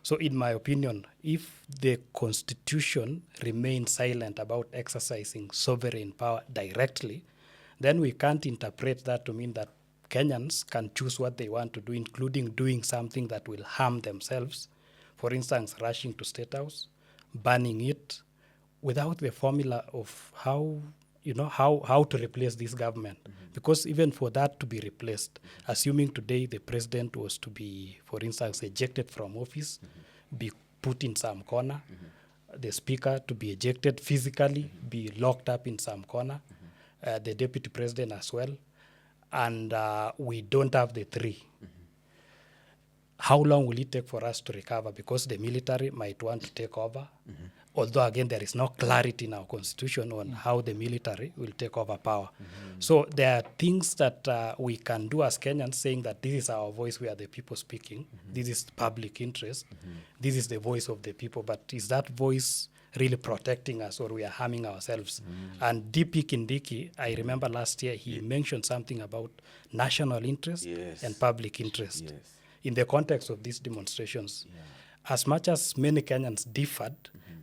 So in my opinion, if the constitution remains silent about exercising sovereign power directly, then we can't interpret that to mean that Kenyans can choose what they want to do, including doing something that will harm themselves. For instance, rushing to State House, banning it, without the formula of how to replace this government. Because even for that to be replaced, assuming today the president was to be, for instance, ejected from office, be put in some corner, the speaker to be ejected physically, be locked up in some corner, the deputy president as well, and we don't have the three. How long will it take for us to recover? Because the military might want to take over. Although, again, there is no clarity in our constitution on how the military will take over power. So there are things that we can do as Kenyans, saying that this is our voice, we are the people speaking. This is public interest. This is the voice of the people. But is that voice really protecting us, or we are harming ourselves? And DP Kindiki, I remember last year, he mentioned something about national interest and public interest. In the context of these demonstrations, as much as many Kenyans differed,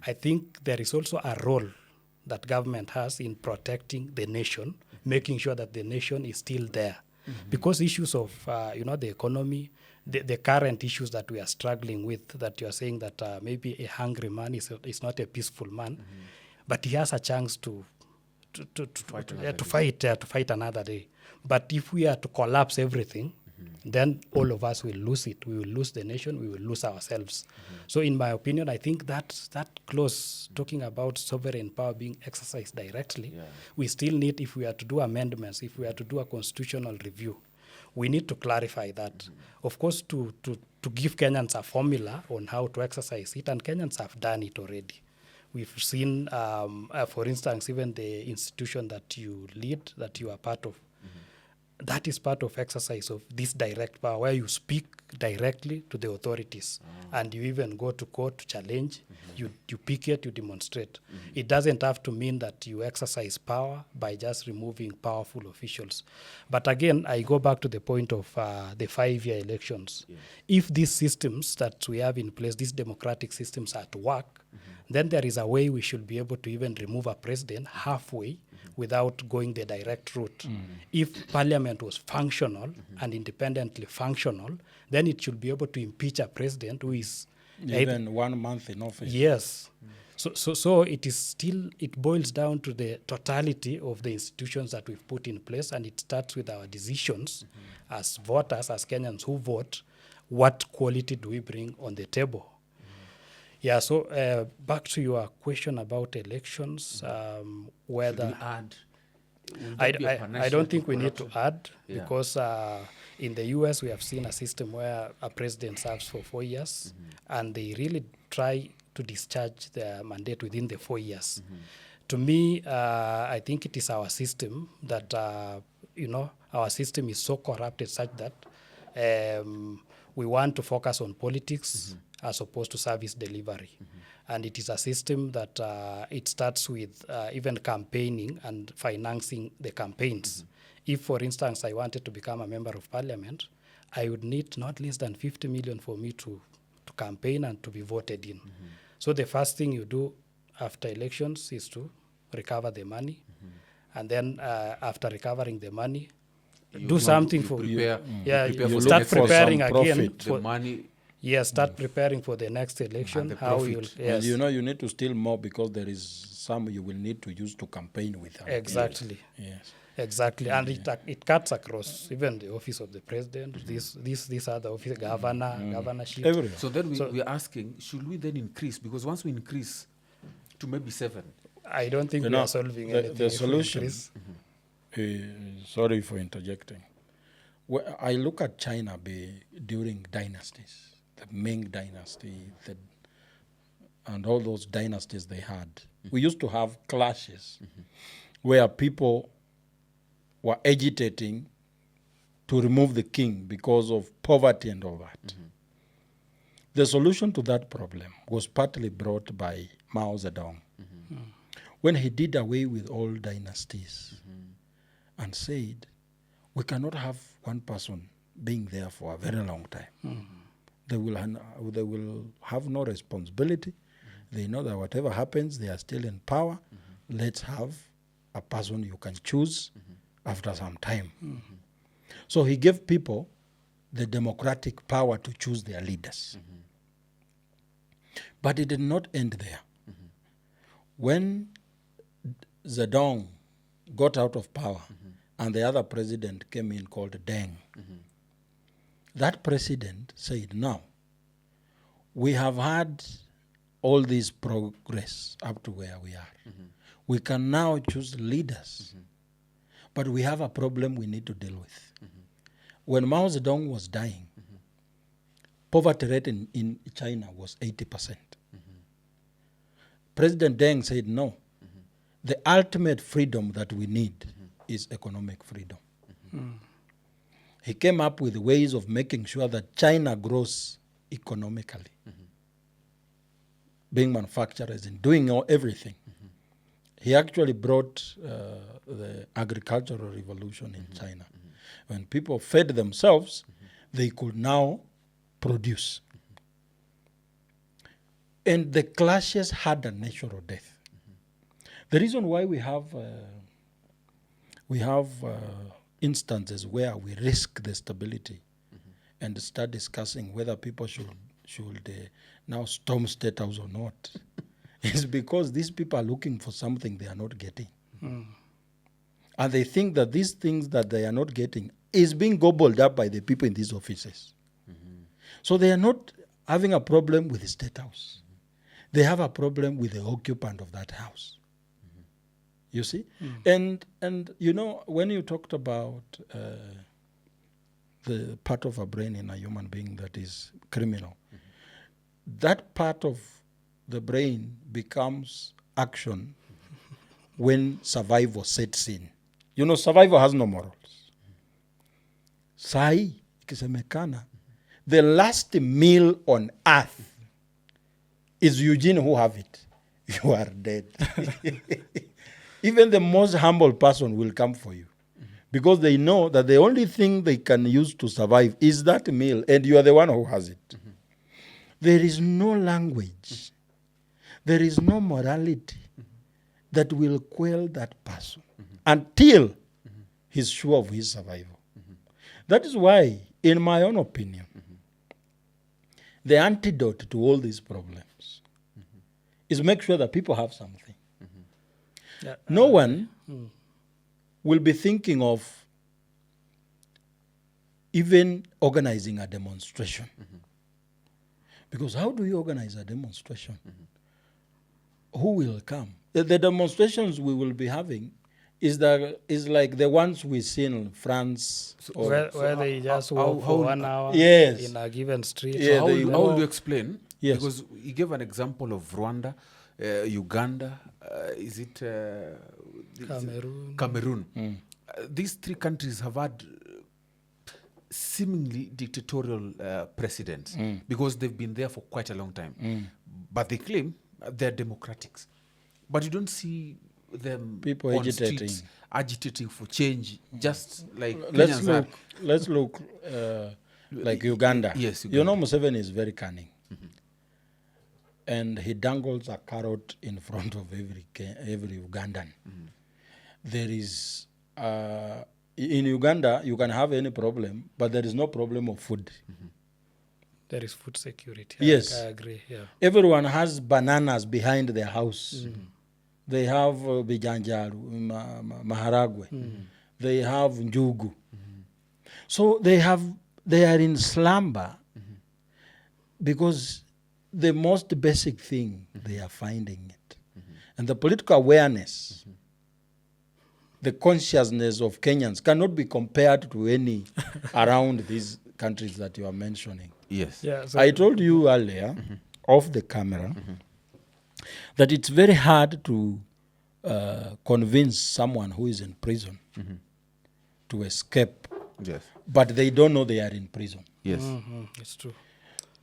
I think there is also a role that government has in protecting the nation, making sure that the nation is still there. Because issues of, the economy, the current issues that we are struggling with, that you are saying that maybe a hungry man is not a peaceful man, but he has a chance to fight another day. But if we are to collapse everything, then all of us will lose it. We will lose the nation. We will lose ourselves. So in my opinion, I think that clause talking about sovereign power being exercised directly, we still need, if we are to do amendments, if we are to do a constitutional review, we need to clarify that. Of course, to give Kenyans a formula on how to exercise it, and Kenyans have done it already. We've seen, for instance, even the institution that you lead, that you are part of, that is part of exercise of this direct power, where you speak directly to the authorities, and you even go to court to challenge, you picket, you demonstrate. It doesn't have to mean that you exercise power by just removing powerful officials. But again, I go back to the point of the 5-year elections. If these systems that we have in place, these democratic systems are to work, then there is a way we should be able to even remove a president halfway without going the direct route. If parliament was functional and independently functional, then it should be able to impeach a president who is even 1 month in office. Yes. So it is still, it boils down to the totality of the institutions that we've put in place, and it starts with our decisions as voters, as Kenyans who vote. What quality do we bring on the table? Yeah, so back to your question about elections, whether... Should we add? I don't think we need to add, because in the US we have seen a system where a president serves for 4 years, and they really try to discharge their mandate within the 4 years. To me, I think it is our system that, our system is so corrupted such that we want to focus on politics as opposed to service delivery. And it is a system that it starts with even campaigning and financing the campaigns. If, for instance, I wanted to become a member of parliament, I would need not less than 50 million for me to campaign and to be voted in. So the first thing you do after elections is to recover the money. And then after recovering the money, do something for... start preparing again. The money... Yes, start preparing for the next election. And the how profit. And you need to steal more, because there is some you will need to use to campaign with. Exactly. Yes. Exactly. And it cuts across even the office of the president, these other office, governorship. Everywhere. So then we are asking, should we then increase? Because once we increase to maybe 7... I don't think we are solving anything. The solution... sorry for interjecting. Well, I look at China during dynasties. The Ming dynasty, and all those dynasties they had. We used to have clashes where people were agitating to remove the king because of poverty and all that. The solution to that problem was partly brought by Mao Zedong when he did away with all dynasties and said, We cannot have one person being there for a very long time. They will have no responsibility. They know that whatever happens, they are still in power. Let's have a person you can choose after some time. So he gave people the democratic power to choose their leaders. But it did not end there. When Zedong got out of power and the other president came in called Deng, that president said, now, we have had all this progress up to where we are. We can now choose leaders, but we have a problem we need to deal with. When Mao Zedong was dying, poverty rate in China was 80%. President Deng said, no, the ultimate freedom that we need is economic freedom. He came up with ways of making sure that China grows economically, being manufacturers and doing everything. He actually brought the agricultural revolution in China. When people fed themselves, they could now produce. And the clashes had a natural death. The reason why we have instances where we risk the stability and start discussing whether people should now storm State House or not is because these people are looking for something they are not getting. And they think that these things that they are not getting is being gobbled up by the people in these offices. So they are not having a problem with the State House. They have a problem with the occupant of that house. You see? And you know, when you talked about the part of a brain in a human being that is criminal, that part of the brain becomes action when survival sets in. You know, survival has no morals. Sai, ikisemekana, the last meal on earth is Eugene who have it. You are dead. Even the most humble person will come for you because they know that the only thing they can use to survive is that meal, and you are the one who has it. There is no language, there is no morality that will quell that person until he's sure of his survival. That is why, in my own opinion, the antidote to all these problems is make sure that people have something. No one will be thinking of even organizing a demonstration. Because how do you organize a demonstration? Who will come? The demonstrations we will be having is like the ones we see in France. Where they just walk for 1 hour Yes. in a given street. Yeah, How will you explain? Yes. Because you gave an example of Rwanda, Uganda, is it Cameroon? These three countries have had seemingly dictatorial presidents because they've been there for quite a long time. But they claim they're democratics. But you don't see them people on agitating. Streets agitating for change, just like Let's Kenyans are. look like Uganda. Yes, You know, Uganda. Museveni is very cunning. And he dangles a carrot in front of every Ugandan. There is, in Uganda, you can have any problem, but there is no problem of food. There is food security. Yes. I agree. Yeah. Everyone has bananas behind their house. They have bijanjaru, maharagwe. They have njugu. So they are in slumber because the most basic thing, they are finding it. And the political awareness, the consciousness of Kenyans cannot be compared to any around these countries that you are mentioning. Yes. Yeah. So I told you earlier, off the camera, that it's very hard to convince someone who is in prison to escape, Yes. but they don't know they are in prison. Yes. it's true.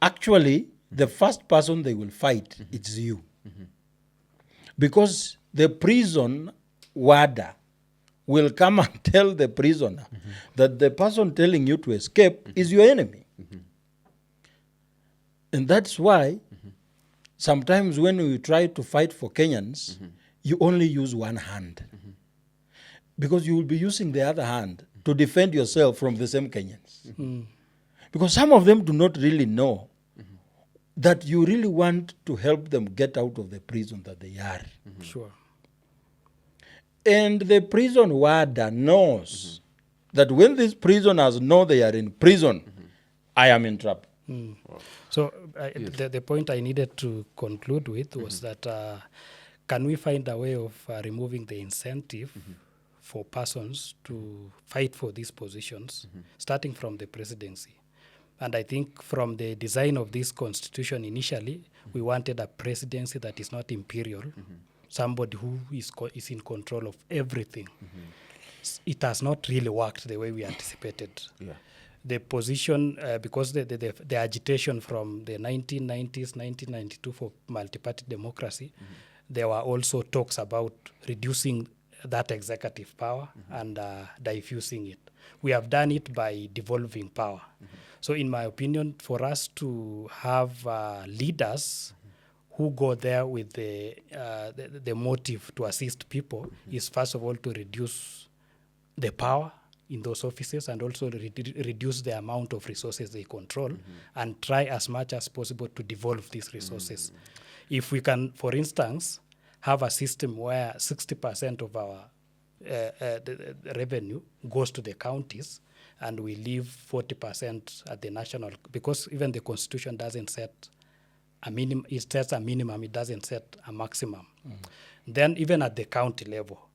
Actually, the first person they will fight, it's you. Because the prison warder will come and tell the prisoner that the person telling you to escape is your enemy. And that's why sometimes when we try to fight for Kenyans, you only use one hand. Because you will be using the other hand to defend yourself from the same Kenyans. Because some of them do not really know that you really want to help them get out of the prison that they are. Sure. And the prison warder knows that when these prisoners know they are in prison, I am in trouble. So the point I needed to conclude with was that can we find a way of removing the incentive for persons to fight for these positions, starting from the presidency? And I think from the design of this constitution initially, we wanted a presidency that is not imperial, somebody who is in control of everything. It has not really worked the way we anticipated. Yeah. The position, because the agitation from the 1990s, 1992 for multi-party democracy, there were also talks about reducing that executive power and diffusing it. We have done it by devolving power. So in my opinion, for us to have leaders who go there with the motive to assist people is first of all to reduce the power in those offices and also reduce the amount of resources they control and try as much as possible to devolve these resources. If we can, for instance, have a system where 60% of our the revenue goes to the counties and we leave 40% at the national, because even the constitution doesn't set a minimum, it sets a minimum, it doesn't set a maximum. Then even at the county level,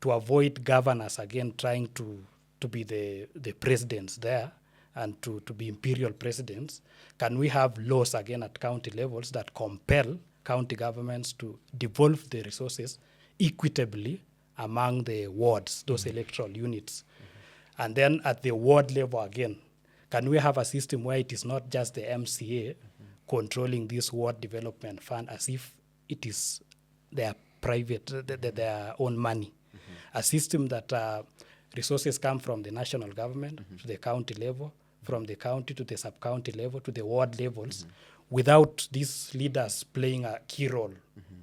to avoid governors again trying to be the presidents there and to be imperial presidents, can we have laws again at county levels that compel county governments to devolve the resources equitably among the wards, those electoral units? And then at the ward level again, can we have a system where it is not just the MCA controlling this ward development fund as if it is their private, their own money? A system that resources come from the national government to the county level, from the county to the sub-county level, to the ward levels, without these leaders playing a key role.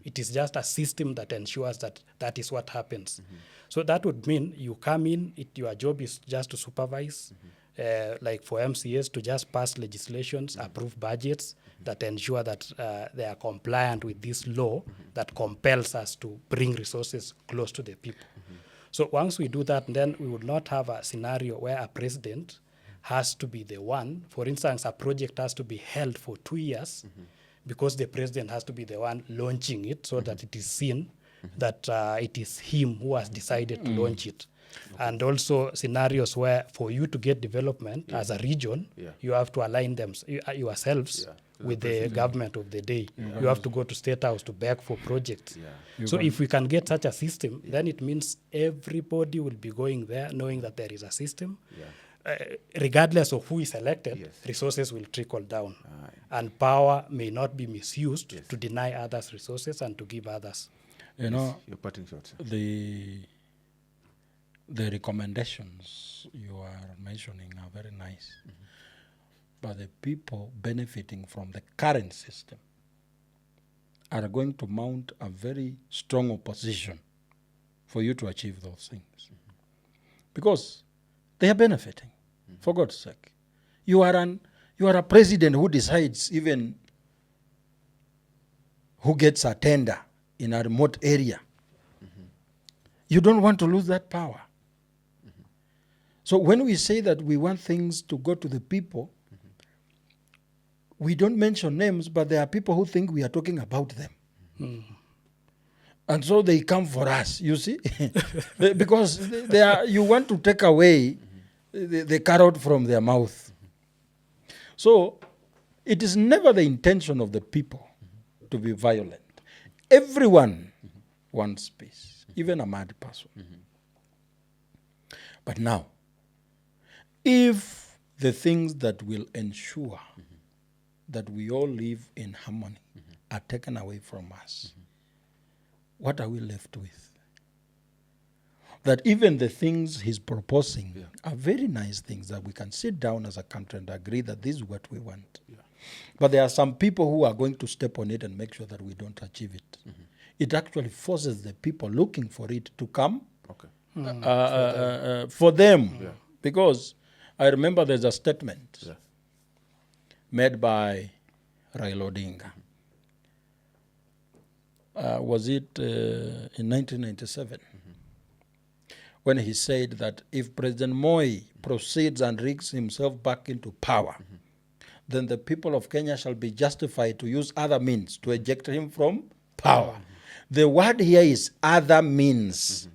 It is just a system that ensures that that is what happens. So that would mean you come in, your job is just to supervise, like for MCAs to just pass legislations, approve budgets that ensure that they are compliant with this law that compels us to bring resources close to the people. So once we do that, then we would not have a scenario where a president has to be the one. For instance, a project has to be held for 2 years because the president has to be the one launching it so that it is seen that it is him who has decided to launch it. And also scenarios where for you to get development as a region, you have to align them yourselves with the government of the day. You have to go to State House to beg for projects. So if we can get such a system, then it means everybody will be going there knowing that there is a system. Regardless of who is elected, resources will trickle down. And power may not be misused to deny others resources and to give others. You know, Your parting shots. the recommendations you are mentioning are very nice. But the people benefiting from the current system are going to mount a very strong opposition for you to achieve those things. Because they are benefiting, for God's sake. You are a president who decides even who gets a tender in a remote area. You don't want to lose that power. So when we say that we want things to go to the people, we don't mention names, but there are people who think we are talking about them. And so they come for us, you see? Because you want to take away the carrot from their mouth. So it is never the intention of the people to be violent. Everyone wants peace, even a mad person. But now, if the things that will ensure that we all live in harmony are taken away from us, what are we left with? that even the things he's proposing Yeah. are very nice things that we can sit down as a country and agree that this is what we want. But there are some people who are going to step on it and make sure that we don't achieve it. It actually forces the people looking for it to come Okay. for them. Because I remember there's a statement made by Raila Odinga. Was it in 1997? When he said that if President Moi proceeds and rigs himself back into power, then the people of Kenya shall be justified to use other means to eject him from power. The word here is other means.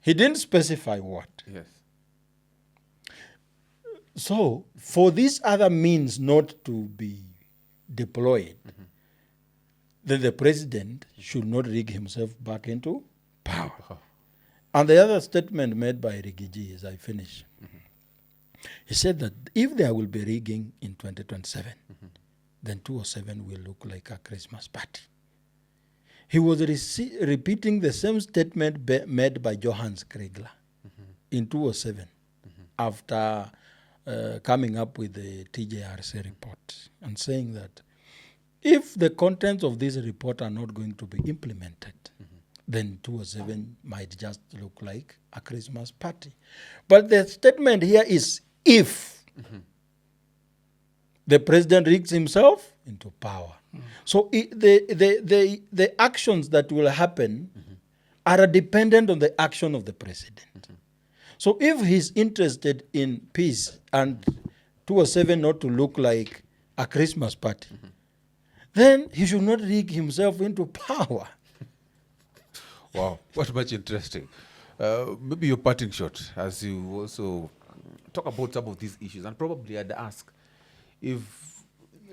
He didn't specify what. Yes. So, for these other means not to be deployed, then the president should not rig himself back into power. And the other statement made by Rigiji, as I finish, he said that if there will be rigging in 2027, then 207 will look like a Christmas party. He was repeating the same statement made by Johannes Kriegler in 2007 after coming up with the TJRC report and saying that if the contents of this report are not going to be implemented, then 207 might just look like a Christmas party. But the statement here is if the president rigs himself into power. So the actions that will happen are dependent on the action of the president. So if he's interested in peace and 207 not to look like a Christmas party, then he should not rig himself into power. Wow, what much interesting. Maybe your parting shot as you also talk about some of these issues, and probably I'd ask if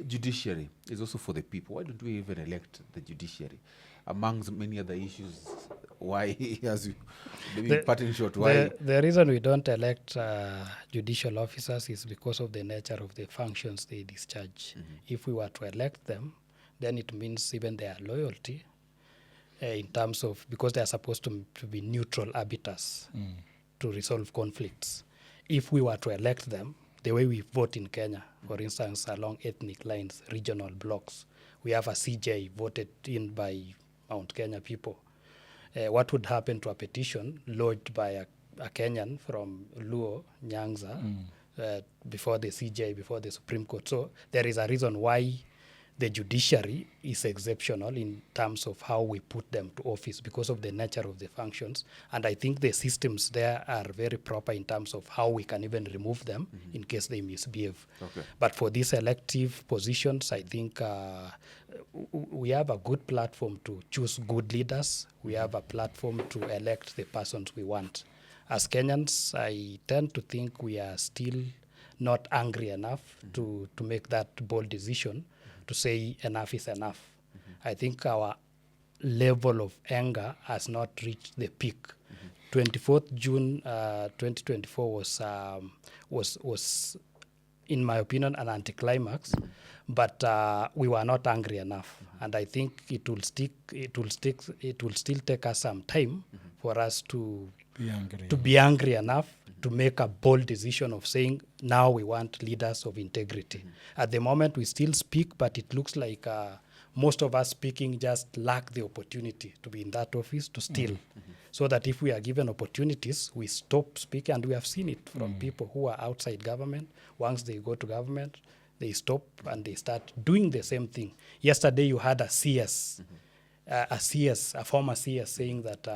judiciary is also for the people. Why don't we even elect the judiciary? Amongst many other issues, why, as you, maybe parting shot, why? The reason we don't elect judicial officers is because of the nature of the functions they discharge. If we were to elect them, then it means even their loyalty in terms of, because they are supposed to be neutral arbiters to resolve conflicts. If we were to elect them, the way we vote in Kenya, for instance, along ethnic lines, regional blocks, we have a CJ voted in by Mount Kenya people. What would happen to a petition lodged by a Kenyan from Luo, Nyanza, before the CJ, before the Supreme Court? So there is a reason why the judiciary is exceptional in terms of how we put them to office because of the nature of the functions. And I think the systems there are very proper in terms of how we can even remove them in case they misbehave. Okay. But for these elective positions, I think we have a good platform to choose good leaders. We have a platform to elect the persons we want. As Kenyans, I tend to think we are still not angry enough to make that bold decision to say enough is enough. I think our level of anger has not reached the peak. 24th June 2024 was, in my opinion, an anticlimax, but we were not angry enough. And I think it will still take us some time for us to be angry enough to make a bold decision of saying, now we want leaders of integrity. At the moment, we still speak, but it looks like most of us speaking just lack the opportunity to be in that office to steal. So that if we are given opportunities, we stop speaking, and we have seen it from people who are outside government. Once they go to government, they stop and they start doing the same thing. Yesterday, you had a CS, a former CS saying that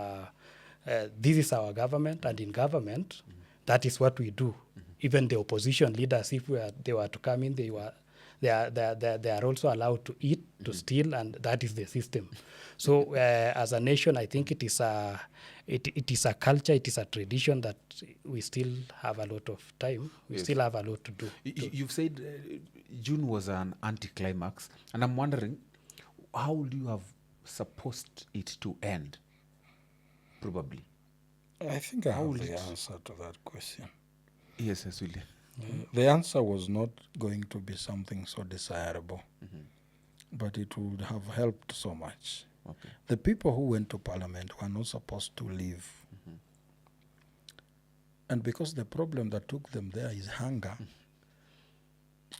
this is our government, and in government, that is what we do. Even the opposition leaders, if they were to come in, they are also allowed to eat, to steal, and that is the system. So as a nation, I think it is a culture, it is a tradition that we still have a lot of time. We still have a lot to do. You've said June was an anticlimax, and I'm wondering, how would you have supposed it to end? Probably. I think I have the answer to that question. Yes, William. The answer was not going to be something so desirable, but it would have helped so much. Okay. The people who went to parliament were not supposed to leave And because the problem that took them there is hunger,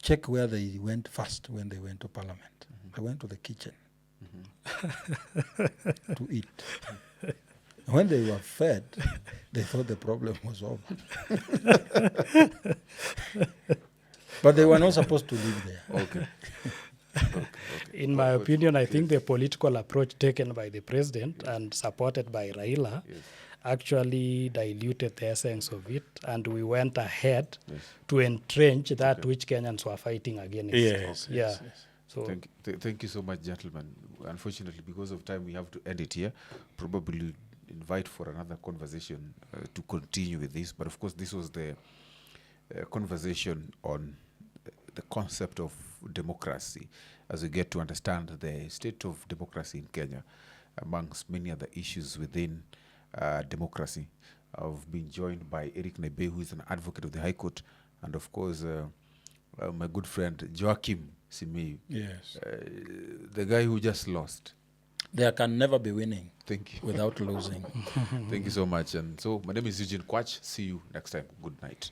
check where they went first when they went to parliament. They went to the kitchen to eat. When they were fed, they thought the problem was over. But they were not supposed to live there. Okay. In my opinion, I think the political approach taken by the president and supported by Raila actually diluted the essence of it, and we went ahead to entrench that which Kenyans were fighting against. Yes, Yeah. yes, yes. So Thank you so much, gentlemen. Unfortunately, because of time, we have to end it here. Probably invite for another conversation to continue with this. But of course, this was the conversation on the concept of democracy as we get to understand the state of democracy in Kenya, amongst many other issues within democracy. I've been joined by Eric Naibei, who is an advocate of the High Court, and of course, my good friend Joakim Simiyu, Yes. the guy who just lost. There can never be winning Thank you. without losing. Thank you so much. And so my name is Eugene Kwach. See you next time. Good night.